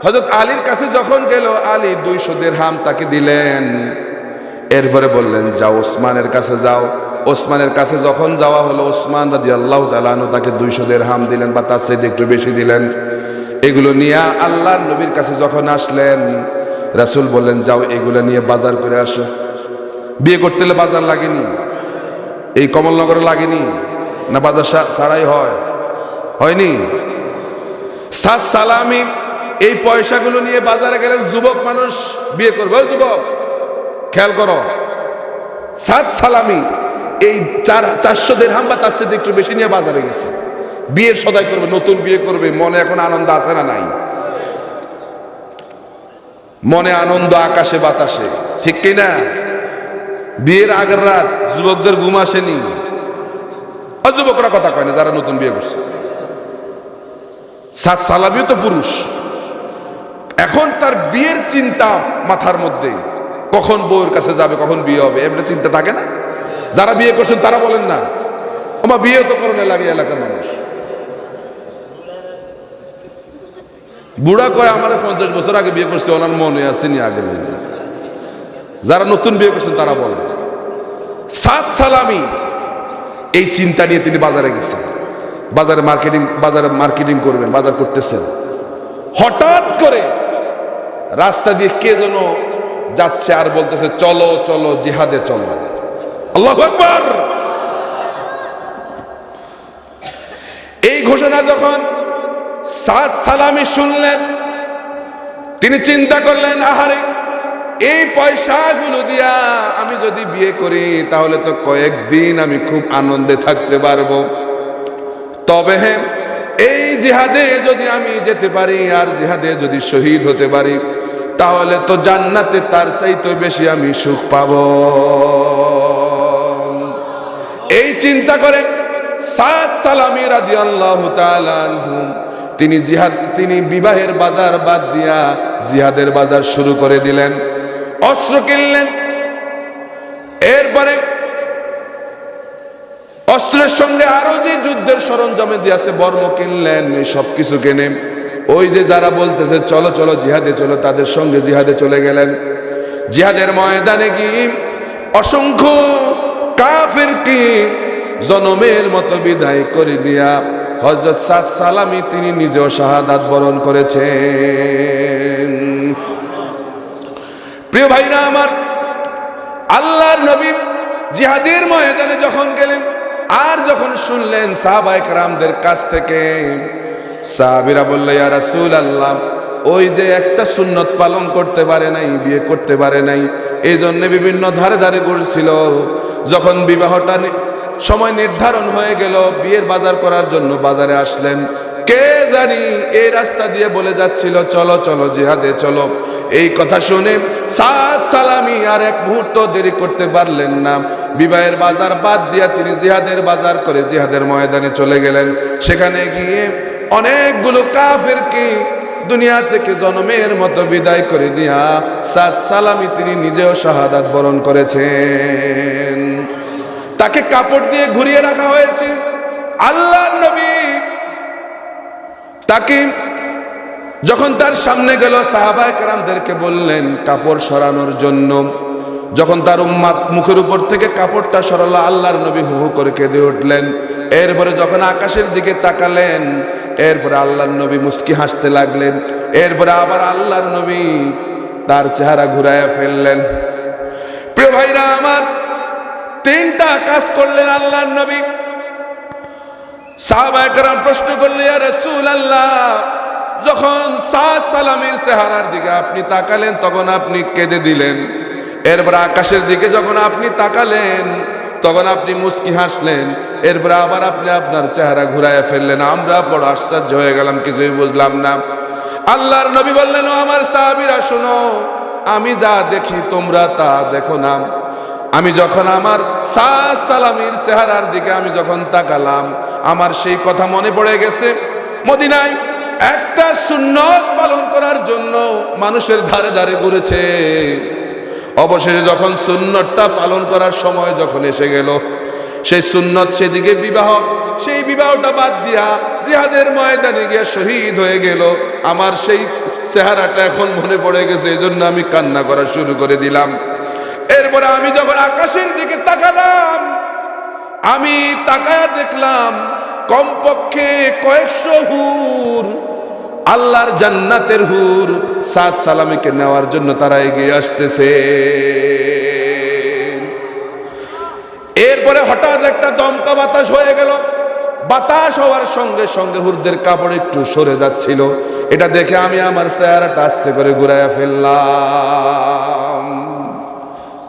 Speaker 1: হযরত আলীর কাছে যখন গেল, আলী 200 দিরহাম তাকে দিলেন। এরপরে বললেন যাও ওসমানের কাছে যাও। ওসমানের কাছে যখন যাওয়া হলো, ওসমান রাদিয়াল্লাহু তাআলা আনহু তাকে 200 দিরহাম দিলেন বা তার চাইতে একটু বেশি দিলেন। এগুলো নিয়ে আল্লাহর নবীর কাছে যখন আসলেন, রাসূল বললেন যাও এগুলো নিয়ে বাজার করে আসো। বিয়ে করতে হলে বাজার লাগেনি? এই কমলনগরে লাগেনি? না বাজার ছাড়াই হয়নি? সাত সালামি এই পয়সাগুলো নিয়ে বাজারে গেলেন। যুবক মানুষ বিয়ে করবে, ওই যুবক খেয়াল করো, সাত সালামি এই 400 দিরহাম বা তার চেয়ে একটু বেশি নিয়ে বাজারে গেছে। বিয়ের সদাই করবে, নতুন বিয়ে করবে, মনে এখন আনন্দ আছে না নাই? মনে আনন্দ আকাশে বাতাসে, ঠিক কিনা? বিয়ের আগের রাত যুবকদের ঘুম আসেনি। যুবকরা কথা কয় না যারা নতুন বিয়ে করছে। সাত সালামিও তো পুরুষ। এখন তার বিয়ের চিন্তা মাথার মধ্যে, কখন বউয়ের কাছে যাবে, কখন বিয়ে হবে, এমনি চিন্তা থাকে না? যারা বিয়ে করছেন তারা বলেন না আমার বিয়ে তো করণে লাগে এলাকার মানুষ। বুড়া কয় আমার 50 বছর আগে বিয়ে করছে, ওনার মনে আসেনি আগের দিন। যারা নতুন বিয়ে করছেন তারা বলেন। সাত সালামি এই চিন্তা নিয়ে তিনি বাজারে গেছেন। বাজারে মার্কেটিং করবেন, বাজার করতেছেন। হঠাৎ করে রাস্তা দিয়ে কে যেন যাচ্ছে আর বলতেছে চলো চলো জিহাদে চলো। আল্লাহু আকবার। এই ঘোষণা যখন সাত সালামি শুনলেন, তিনি চিন্তা করলেন আহারে এই পয়সাগুলো দিয়া আমি যদি বিয়ে করি তাহলে তো কয়েকদিন আমি খুব আনন্দে থাকতে পারবো। তবে হ্যাঁ, এই জিহাদে যদি আমি যেতে পারি আর জিহাদে যদি শহীদ হতে পারি তাহলে তো জান্নাতে তার চাইতে বেশি আমি সুখ পাবো। এই চিন্তা করে সাত সালামি রাদিয়াল্লাহু তাআলা আনহু তিনি বিবাহের বাজার বাদ দিয়া জিহাদের বাজার শুরু করে দিলেন। অস্ত্র কিনলেন, এরপরে অস্ত্রের সঙ্গে আরো যে যুদ্ধের সরঞ্জামে দিয়েছে বর্ম কিনলেন, সবকিছু কিনে ওই যে যারা বলতেছে চলো চলো জিহাদে চলো, তাদের সঙ্গে জিহাদে চলে গেলেন। জিহাদের ময়দানে গিয়ে অসংখ্য কাফেরকে জনমের মতো বিদায় করে দিয়া হযরত সাদ সালামি তিনি নিজেও শাহাদাত বরণ করেছেন। প্রিয় ভাইরা আমার, আল্লাহর নবী জিহাদের ময়দানে যখন গেলেন আর যখন শুনলেন সাহাবায়ে কেরামদের কাছ থেকে, সাহাবীরা বলল ইয়া রাসূলুল্লাহ ওই যে একটা সুন্নত পালন করতে পারে নাই, বিয়ে করতে পারে নাই, এই জন্য বিভিন্ন ধারে ধারে ঘুরছিল। যখন বিবাহটা সময় নির্ধারণ হয়ে গেল, বিয়ের বাজার করার জন্য বাজারে আসলেন, কে জানি এই রাস্তা দিয়ে বলে যাচ্ছিল চলো চলো জিহাদে চলো। এই কথা শুনে সাদ সালামি আর এক মুহূর্ত দেরি করতে পারলেন না। বিবাহের বাজার বাদ দিয়া তিনি জিহাদের বাজার করে জিহাদের ময়দানে চলে গেলেন। সেখানে গিয়ে অনেকগুলো কাফেরকে দুনিয়া থেকে জনমের মতো বিদায় করে দিয়া সাদ সালামি তিনি নিজেও শাহাদাত বরণ করেছেন। তাকে কাপড় দিয়ে ঘুরিয়ে রাখা হয়েছে। আল্লাহর নবী তাকে যখন তার সামনে গেল, সাহাবায়ে কেরামদেরকে বললেন কাপড় সরানোর জন্য। যখন তার উম্মত মুখের উপর থেকে কাপড়টা সরালো, আল্লাহর নবী হু হু করে কেঁদে উঠলেন। এরপরে যখন আকাশের দিকে তাকালেন, এরপরে আল্লাহর নবী মুস্কি হাসতে লাগলেন। এরপরে আবার আল্লাহর নবী তার চেহারা ঘুরাইয়া ফেললেন। প্রিয় ভাইরা আমার, তিনটা কাজ করলেন আল্লাহর নবী। সাহাবায়ে কেরাম প্রশ্ন করলেন ইয়া রাসূলুল্লাহ যখন সাদ সালামির চেহারার দিকে আপনি তাকালেন তখন আপনি কেঁদে দিলেন, এরপর আকাশের দিকে যখন আপনি তাকালেন তখন আপনি মুস্কি হাসলেন, এরপর আবার আপনি আপনার চেহারা ঘুরাইয়া ফেললেন। আমরা বড় আশ্চর্য হয়ে গেলাম, কিছুই বুঝলাম না। আল্লাহর নবী বললেন ও আমার সাহাবীরা শোনো, আমি যা দেখি তোমরা তা দেখো না। আমি যখন আমার সাদ সালামির চেহারার দিকে আমি যখন তাকালাম, আমার সেই কথা মনে পড়ে গেছে। মদিনায় একটা সুন্নত পালন করার জন্য মানুষের ধারে ধারে ঘুরেছে। অবশেষে যখন সুন্নতটা পালন করার সময় যখন এসে গেল, সেই সুন্নত সেদিকে বিবাহ, সেই বিবাহটা বাদ দিয়া জিহাদের ময়দানে গিয়া শহীদ হয়ে গেল। আমার সেই চেহারাটা এখন মনে পড়ে গেছে, এই জন্য আমি কান্না করা শুরু করে দিলাম। এরপরে আমি যখন আকাশের দিকে তাকালাম, আমি তাকায়া দেখলাম কমপক্ষে কয়েকশো হুর, আল্লাহর জান্নাতের হুর সাদ সালামীকে নেওয়ার জন্য তারা এগিয়ে আসতেছে। এরপরে হঠাৎ একটা দমকা বাতাস হয়ে গেল। বাতাস হওয়ার সঙ্গে সঙ্গে হুরদের কাপড় একটু সরে যাচ্ছিল। এটা দেখে আমি আমার চেহারাটা আস্তে করে ঘুরাইয়া ফেললাম।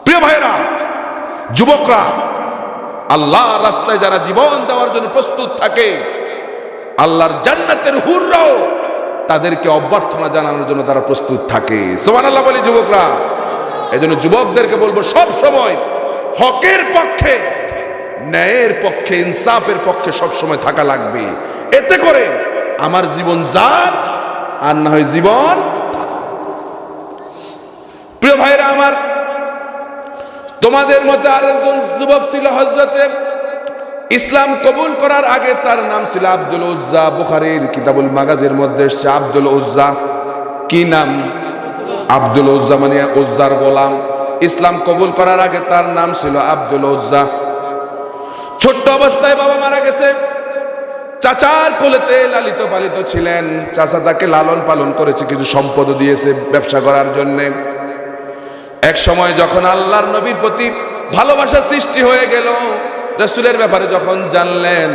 Speaker 1: প্রিয় ভাইরা, যুবকরা, আল্লাহর রাস্তায় যারা জীবন দেওয়ার জন্য প্রস্তুত থাকে, আল্লাহর জান্নাতের হুররাও তাদেরকে অভ্যর্থনা জানানোর জন্য তারা প্রস্তুত থাকে। সুবহানাল্লাহ বলি যুবকরা। এজন্য যুবকদেরকে বলবো সব সময় হকের পক্ষে, ন্যায়ের পক্ষে, ইনসাফের পক্ষে সব সময় থাকা লাগবে। এতে করে আমার জীবন যাক আর না হয় জীবন। প্রিয় ভাইরা আমার, তোমাদের মধ্যে আরেকজন যুবক ছিল হযরতে, ইসলাম কবুল করার আগে তার নাম ছিল আব্দুল উজ্জা। বুখারীর কিতাবুল মাগাজির মধ্যে এসেছে আব্দুল উজ্জা। কি নাম? আব্দুল উজ্জা মানে উজ্জার গোলাম। ইসলাম কবুল করার আগে তার নাম ছিল আব্দুল উজ্জা। ছোট্ট অবস্থায় বাবা মারা গেছে, চাচার কোলেতে লালিত পালিত ছিলেন। চাচা তাকে লালন পালন করেছে, কিছু সম্পদ দিয়েছে ব্যবসা করার জন্য। এক সময় যখন আল্লাহর নবীর প্রতি ভালোবাসা সৃষ্টি হয়ে গেল, রাসূলের ব্যাপারে যখন জানলেন,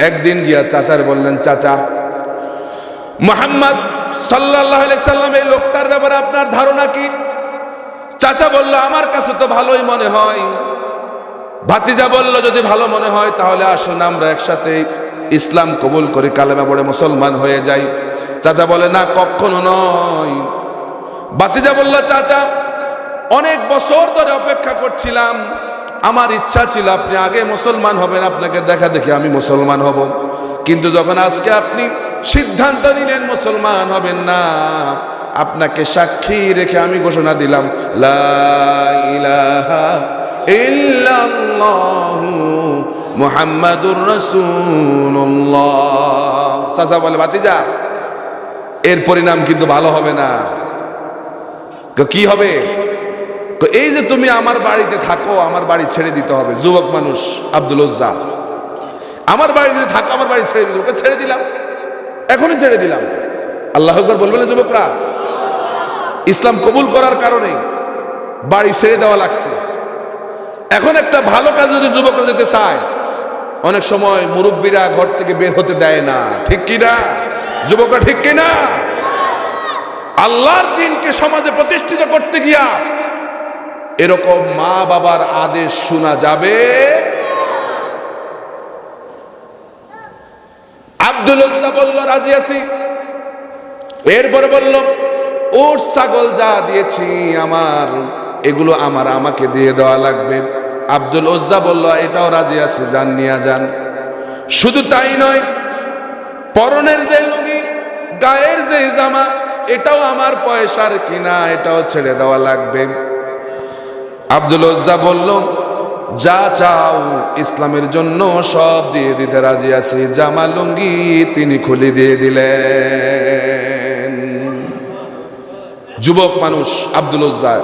Speaker 1: একদিন গিয়া চাচার বললেন, চাচা, মুহাম্মদ সাল্লাল্লাহু আলাইহি সাল্লাম এই লোকটার ব্যাপারে আপনার ধারণা কি? চাচা বলল, আমার কাছে তো ভালোই মনে হয়। ভাতিজা বলল, যদি ভালো মনে হয় তাহলে আসুন আমরা একসাথে ইসলাম কবুল করি, কালেমা পড়ে মুসলমান হয়ে যাই। চাচা বলে, না, কখনো নয়। ভাতিজা বলল, চাচা, অনেক বছর ধরে অপেক্ষা করছিলাম, আমার ইচ্ছা ছিল আপনি আগে মুসলমান হবেন, আপনাকে দেখা দেখে আমি মুসলমান হব। কিন্তু যখন আজকে আপনি সিদ্ধান্ত নিলেন মুসলমান হবেন না, আপনাকে সাক্ষী রেখে আমি ঘোষণা দিলাম, লা ইলাহা ইল্লাল্লাহু মুহাম্মাদুর রাসূলুল্লাহ। চাচা বলে, ভাতিজা, এর পরিণাম কিন্তু ভালো হবে না। কি হবে? এই যে তুমি আমার বাড়িতে থাকো, আমার বাড়ি ছেড়ে দিতে হবে। যুবক মানুষ আব্দুল উজ্জা, আমার বাড়িতে থাকো, আমার বাড়ি ছেড়ে দিতে। ওকে ছেড়ে দিলাম, এখনই ছেড়ে দিলাম। আল্লাহু আকবার বলবেন না যুবকরা? ইসলাম কবুল করার কারণে বাড়ি ছেড়ে দেওয়া লাগছে। এখন একটা ভালো কাজ যদি যুবকরা যেতে চায়, অনেক সময় মুরব্বীরা ঘর থেকে বের হতে দেয় না। ঠিক কিনা যুবকরা? ঠিক কিনা? আল্লাহর দ্বীনকে সমাজে প্রতিষ্ঠিত করতে গিয়া এরকম মা বাবার আদেশ শোনা যাবে? আব্দুল উজ্জা বলল, রাজি আছি। এরপরে বলল, উট ছাগল যা দিয়েছি আমার, এগুলো আমাকে দিয়ে দেওয়া লাগবে। আব্দুল উজ্জা বলল, এটাও রাজি আছে, যান, নিয়ে যান। শুধু তাই নয়, পরনের যে লুঙ্গি, গায়ের যে জামা, এটাও আমার পয়সার কিনা, এটাও ছেড়ে দেওয়া লাগবে। আব্দুল উজ্জা বলল, যা চাও ইসলামের জন্য সব দিয়ে দিতে রাজি আছি। জামা লুঙ্গি তিনি খুলে দিয়ে দিলেন। যুবক মানুষ আব্দুল উজ্জা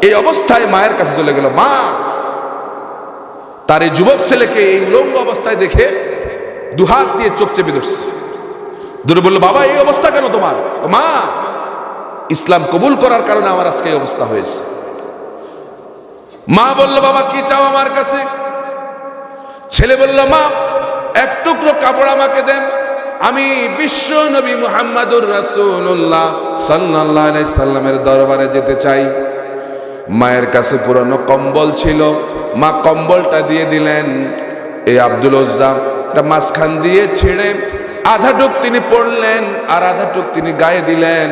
Speaker 1: এই অবস্থায় মায়ের কাছে চলে গেল। মা তার এই যুবক ছেলেকে এই উলঙ্গ অবস্থায় দেখে দুহাত দিয়ে চোখ চেপে ধরছে। ধরে বলল, বাবা, এই অবস্থা কেন তোমার? মা, ইসলাম কবুল করার কারণে আমার আজকে এই অবস্থা হয়েছে। মা বলল, বাবা, কি চাও আমার কাছে? ছেলে বলল, মা, এক টুকরো কাপড় আমাকে দেন, আমি বিশ্ব নবী মুহাম্মাদুর রাসূলুল্লাহ সাল্লাল্লাহু আলাইহি সাল্লামের দরবারে যেতে চাই। মায়ের কাছে পুরনো কম্বল ছিল, মা কম্বলটা দিয়ে দিলেন। এই আব্দুল উজ্জা মাঝখান দিয়ে ছিঁড়ে আধা টুক তিনি পড়লেন, আর আধা টুক তিনি গায়ে দিলেন।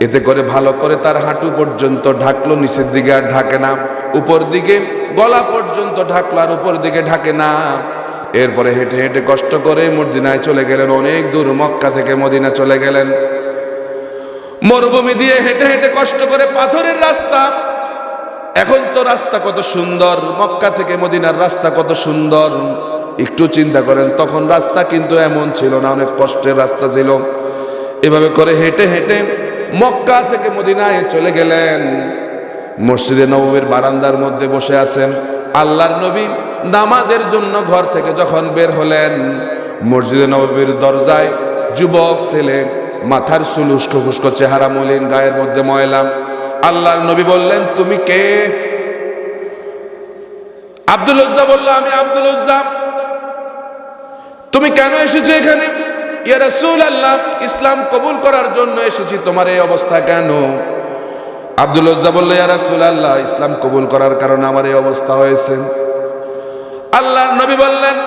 Speaker 1: এতে করে ভালো করে তার হাঁটু পর্যন্ত ঢাকলো, নিচের দিকে আর ঢাকে না। উপর দিকে গলা পর্যন্ত ঢাকলো, আর উপর দিকে ঢাকে না। এরপরে হেঁটে হেঁটে কষ্ট করে মদিনায় চলে গেলেন। অনেক দূর, মক্কা থেকে মদিনা চলে গেলেন। মরুভূমি দিয়ে হেঁটে হেঁটে কষ্ট করে, পাথরের রাস্তা, এখন তো রাস্তা কত সুন্দর, মক্কা থেকে মদিনার রাস্তা কত সুন্দর। একটু চিন্তা করেন, তখন রাস্তা কিন্তু এমন ছিল না, অনেক কষ্টের রাস্তা ছিল। এভাবে করে হেঁটে হেঁটে মক্কা থেকে মদিনায় চলে গেলেন। মসজিদে নববীর বারান্দার মধ্যে বসে আছেন। আল্লাহর নবী নামাজের জন্য ঘর থেকে যখন বের হলেন, মসজিদে নববীর দরজায় যুবক ছেলে, মাথার চুল উস্কো ফুস্কো, চেহারা মলিন, গায়ের মধ্যে ময়লা। আল্লাহর নবী বললেন, তুমি কে? আব্দুল উজ্জা বলল, আমি আব্দুল উজ্জা। তুমি কেন এসেছো এখানে? ইয়া রাসূলুল্লাহ, ইসলাম কবুল করার জন্য এসেছি। তোমার এই অবস্থা কেন? আব্দুল উজ্জা বলল, ইয়া রাসূলুল্লাহ, ইসলাম কবুল করার কারণে আমার এই অবস্থা হয়েছে। আল্লাহর নবী বললেন,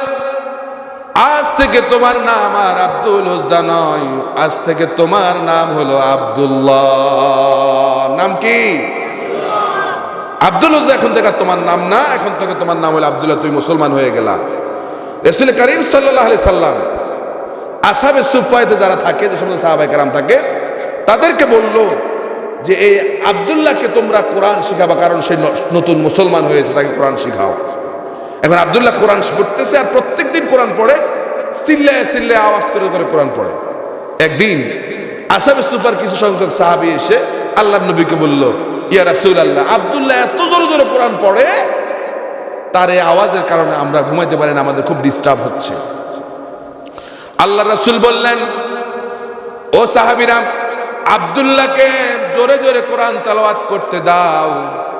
Speaker 1: আজ থেকে তোমার নাম আর আব্দুল উজ্জা নয়, আজ থেকে তোমার নাম হলো আব্দুল্লাহ। নাম কি? আব্দুল উজ্জা এখন থেকে তোমার নাম না, এখন থেকে তোমার নাম হলো আব্দুল্লাহ। তুমি মুসলমান হয়ে গেলা। রাসূল করিম সাল্লাল্লাহু আলাইহি সাল্লাম আসহাবে সুফফাতে যারা থাকে, যে সমস্ত সাহাবায়ে কেরাম থাকে, তাদেরকে বলল যে এই আব্দুল্লাহকে তোমরা কোরআন শিখাবা, কারণ সে নতুন মুসলমান হয়েছে, তাকে কোরআন শিখাও। এখন আব্দুল্লাহ কোরআন পড়তেছে, আর প্রত্যেকদিন কোরআন পড়ে, চিল্লায় চিল্লায় আওয়াজ করে করে কোরআন পড়ে। একদিন আসহাবে সুফফার কিছু সংখ্যক সাহাবী এসে আল্লাহর নবীকে বলল, ইয়া রাসূলুল্লাহ, আব্দুল্লাহ এত জোরে জোরে কোরআন পড়ে, তার এই আওয়াজের কারণে আমরা ঘুমাইতে পারি না, আমাদের খুব ডিস্টার্ব হচ্ছে। আল্লাহ রাসূল বললেন, ও সাহাবীরা, আব্দুল্লাহকে জোরে জোরে কোরআন তেলাওয়াত করতে দাও,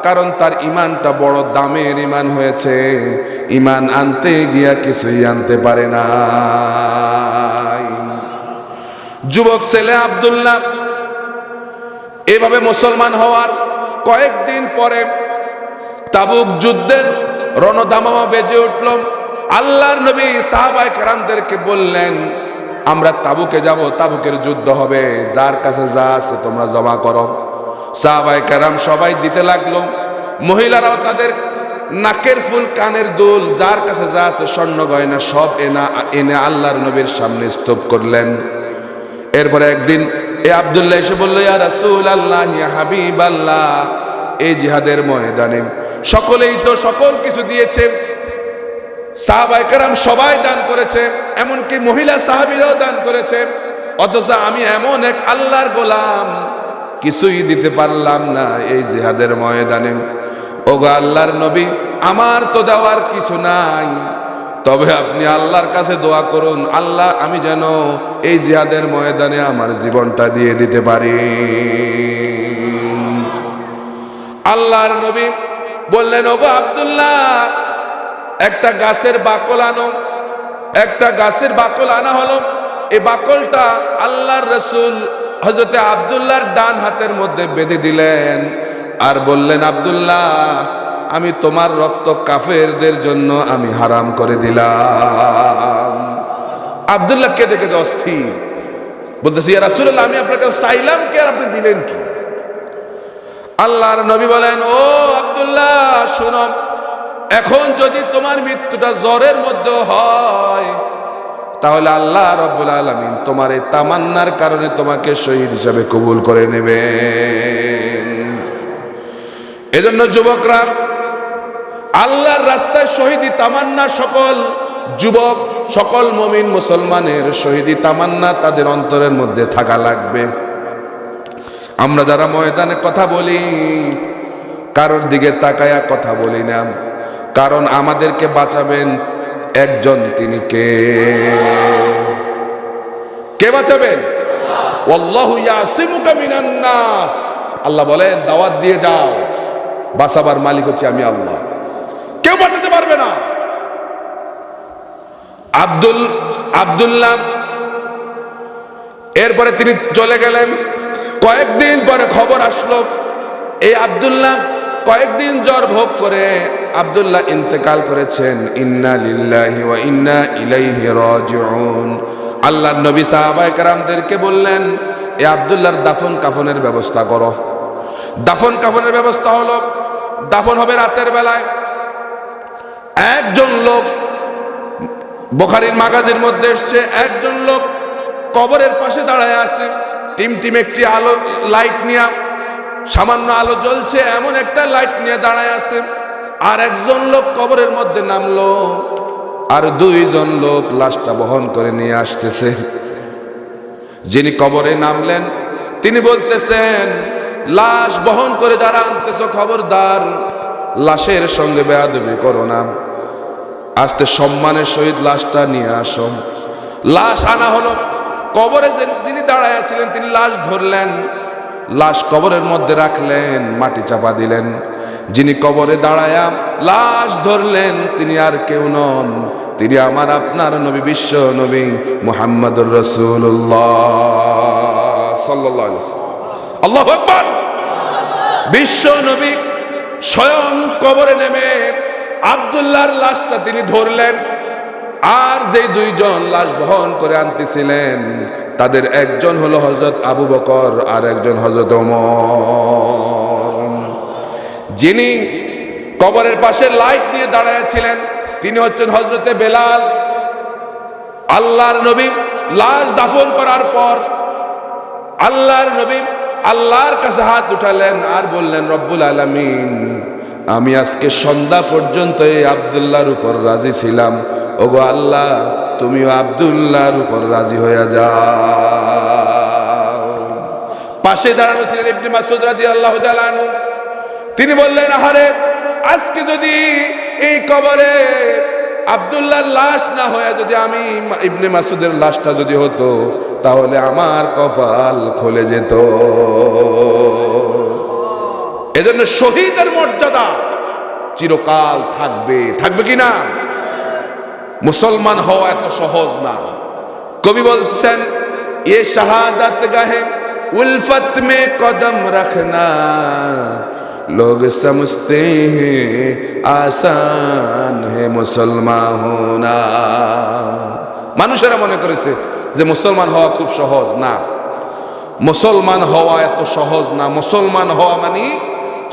Speaker 1: কারণ তার ঈমানটা বড় দামের ঈমান হয়েছে। ঈমান আনতে গিয়া কিছুই আনতে পারে না। যুবক ছেলে আব্দুল্লাহ এভাবে মুসলমান হওয়ার কয়েকদিন পরে তাবুক যুদ্ধের রণদামামা বেজে উঠল। আল্লাহর নবী সাহাবায়ে কেরামদেরকে বললেন, আমরা তাবুকে যাব, তাবুকের যুদ্ধ হবে, যার কাছে যা আছে তোমরা জমা করো। সাহাবায়ে কেরাম সবাই দিতে লাগলো। মহিলারাও তাদের নাকের ফুল, কানের দুল, যার কাছে যা আছে স্বর্ণ গয়না সব এনে আল্লাহর নবীর সামনে স্তূপ করলেন। এরপরে একদিন এ আব্দুল্লাহ এসে বলল, ইয়া রাসূলুল্লাহ, ইয়া হাবিবাল্লাহ, এই জিহাদের ময়দানে সকলেই তো সকল কিছু দিয়েছে, সাহাবায়ে কেরাম সবাই দান করেছে, এমনকি মহিলা সাহাবীরাও দান করেছে, অথচ আমি এমন এক আল্লাহর গোলাম, কিছুই দিতে পারলাম না এই জিহাদের ময়দানে। ওগো আল্লাহর নবী, আমার তো দেওয়ার কিছু নাই, তবে আপনি আল্লাহর কাছে দোয়া করুন, আল্লাহ আমি যেন এই জিহাদের ময়দানে আমার জীবনটা দিয়ে দিতে পারি। আল্লাহর নবী বললেন, ওগো আব্দুল্লাহ, একটা গাছের বাকল আনো। একটা গাছের বাকল আনা হলো। এই বাকলটা আল্লাহর রাসূল হযরতে আব্দুল্লাহর ডান হাতের মধ্যে বেঁধে দিলেন, আর বললেন, আব্দুল্লাহ, আমি তোমার রক্ত কাফেরদের জন্য আমি হারাম করে দিলাম। আব্দুল্লাহ কেঁদে কেঁদে অস্থির, বলতেছি, ইয়া রাসূলুল্লাহ, আমি আপনার কাছে চাইলাম কি, আর আপনি দিলেন কি? আল্লাহর নবী বলেন, ও আব্দুল্লাহ, শোনো, এখন যদি তোমার মৃত্যুটা জ্বরের মধ্যে হয়, তাহলে আল্লাহ রাব্বুল আলামিন তোমার এই তামান্নার কারণে তোমাকে শহীদ হিসাবে কবুল করে নেবেন। এজন্য যুবকরা, আল্লাহর রাস্তায় শহীদি তামান্না সকল যুবক, সকল মুমিন মুসলমানের শহীদি তামান্না তাদের অন্তরের মধ্যে থাকা লাগবে। আমরা যারা ময়দানে কথা বলি, কারোর দিকে তাকায়া কথা বলি না, কারণ আমাদেরকে বাঁচাবেন একজন, তিনি কে? কে বাঁচাবেন? আল্লাহু ইয়াসিমুকা মিনান নাস। আল্লাহ বলেন, দাওয়াত দিয়ে যাও, বাঁচাবার মালিক হচ্ছে আমি আল্লাহ, কেউ বাঁচাতে পারবে না। আব্দুল্লাহ এরপরে তিনি চলে গেলেন। কয়েকদিন পরে খবর আসলো, এই আব্দুল্লাহ কয়েকদিন জ্বর ভোগ করে আব্দুল্লাহ ইন্তেকাল করেছেন। ইন্না লিল্লাহি ওয়া ইন্না ইলাইহি রাজিউন। আল্লাহর নবী সাহাবায়ে কেরামদেরকে বললেন, এই আব্দুল্লাহর দাফন কাফনের ব্যবস্থা করো। দাফন কাফনের ব্যবস্থা হলো, দাফন হবে রাতের বেলায়। একজন লোক, বুখারীর মাগাজির মধ্যে এসেছে, একজন লোক কবরের পাশে দাঁড়ায় আছে, টিমটিম একটি আলো লাইট নিয়ে। সামান্য আলো জ্বলছে এমন একটা লাইট নিয়ে দাঁড়ায় আছে। আর একজন লোক কবরের মধ্যে নামলো, আর দুইজন লোক লাশটা বহন করে নিয়ে আসতেছে। যিনি কবরে নামলেন তিনি বলতেছেন, লাশ বহন করে যারা আনতেছ খবরদার, লাশের সঙ্গে বেয়াদবি করো না, আস্তে সম্মানের সহিত লাশটা নিয়ে আসো। লাশ আনা হলো। কবরে যিনি দাঁড়ায় আছিলেন তিনি লাশ ধরলেন, লাশ কবরের মধ্যে রাখলেন, মাটি চাপা দিলেন। যিনি কবরে দাঁড়ায়া লাশ ধরলেন তিনি আর কেউ নন, তিনি আমার আপনার নবী, বিশ্ব নবী মুহাম্মদুর রাসূলুল্লাহ সাল্লাল্লাহু আলাইহি ওয়াসাল্লাম। আল্লাহু আকবার। বিশ্ব নবী স্বয়ং কবরে নেমে আব্দুল্লাহর লাশটা তিনি ধরলেন। আর যে দুইজন লাশ বহন করে আনতেছিলেন তাদের একজন হলো হযরত আবু বকর আর একজন হযরত ওমর। যিনি কবরের পাশে লাইট নিয়ে দাঁড়ায় ছিলেন তিনি হচ্ছেন হযরতে বেলাল। আল্লাহর নবী লাশ দাফন করার পর আল্লাহর নবী আল্লাহর কাছে হাত উঠালেন আর বললেন, রব্বুল আলামিন, আমি আজকে সন্ধ্যা পর্যন্ত এই আব্দুল্লাহর উপর রাজি ছিলাম, ওগো আল্লাহ তুমিও আব্দুল্লাহর উপর রাজি হয়ে যাও। পাশে দাঁড়ানো ছিলেন ইবনে মাসউদ রাদিয়াল্লাহু তাআলা আনহু। তিনি বললেন, আহারে, আজকে যদি এই কবরে আব্দুল্লাহর লাশ না হয়ে যদি আমি ইবনে মাসউদের লাশটা যদি হতো তাহলে আমার কপাল খুলে যেত। এজন্য শহীদের মর্যাদা চিরকাল থাকবে, থাকবে কি না? মুসলমান হওয়া এত সহজ না। কবি বলছেন, ये शहादत गाहे उल्फत में कदम रखना लोग समझते हैं आसान है मुसलमान होना। মানুষেরা মনে করেছে যে মুসলমান হওয়া খুব সহজ না। মুসলমান হওয়া এত সহজ না। মুসলমান হওয়া মানে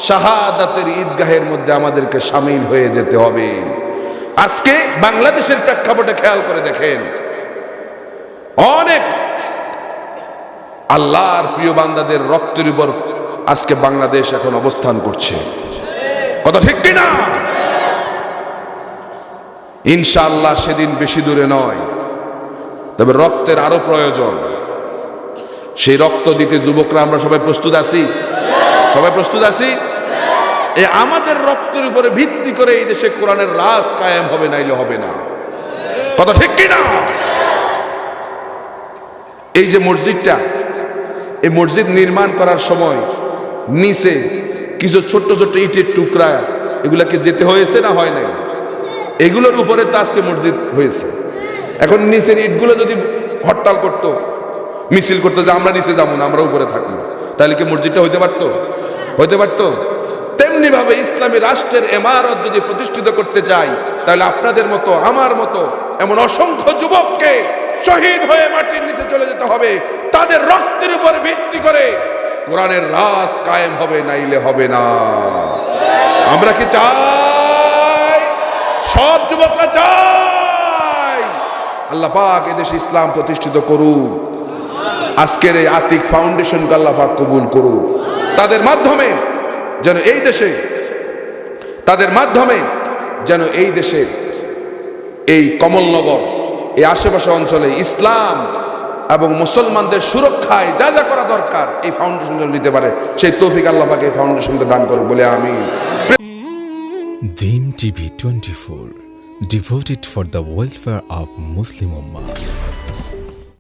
Speaker 1: শাহাদাতের ঈদগাহের মধ্যে আমাদেরকে শামিল হয়ে যেতে হবে। আজকে বাংলাদেশের প্রেক্ষাপটে খেয়াল করে দেখেন, অনেক আল্লাহর প্রিয় বান্দাদের রক্তের উপর আজকে বাংলাদেশ এখন অবস্থান করছে। কথা ঠিক কিনা? ইনশাআল্লাহ সেদিন বেশি দূরে নয়, তবে রক্তের আরো প্রয়োজন। সেই রক্ত দিতে যুবকরা আমরা সবাই প্রস্তুত আছি? সবাই প্রস্তুত আছি? এই আমাদের রক্তের উপরে ভিত্তি করে এই দেশে কোরআনের রাজ কায়েম হবে, নাইলে হবে না। কথা ঠিক কিনা? এই যে মসজিদটা, এই মসজিদ নির্মাণ করার সময় নিচে কিছু ছোট্ট ছোট্ট ইটের টুকরা, এগুলাকে যেতে হয়েছে না হয় নাই? এগুলোর উপরে তো আজকে মসজিদ হয়েছে। এখন নিচের ইটগুলো যদি হরতাল করতো, মিছিল করতো যে আমরা নিচে যাবো না, আমরা উপরে থাকবো, তাহলে কি মসজিদটা হইতে পারতো? হইতে পারতো? তেমনি ভাবে ইসলামী রাষ্ট্রের ইমারত যদি প্রতিষ্ঠিত করতে চাই, তাহলে আপনাদের মতো আমার মতো এমন অসংখ্য যুবককে শহীদ হয়ে মাটির নিচে চলে যেতে হবে। তাদের রক্তের উপর ভিত্তি করে কোরআনের রাজ কায়েম হবে, নাইলে হবে না। আমরা কি চাই? সব যুবকরা চাই আল্লাহ পাক এদেশে ইসলাম প্রতিষ্ঠিত করুক। আজকের এই আতিক ফাউন্ডেশনকে আল্লাহ পাক কবুল করুক। তাদের মাধ্যমে যেন এই দেশে, তাদের মাধ্যমে যেন এই দেশে, এই কমলনগর, এই আশেপাশে অঞ্চলে ইসলাম এবং মুসলমানদের সুরক্ষায় যা যা করা দরকার এই ফাউন্ডেশন যেন নিতে পারে, সেই তৌফিক আল্লাহ পাক এই ফাউন্ডেশনকে দান করুক বলে আমিন।
Speaker 2: Dream TV 24, devoted for the welfare of Muslim Ummah.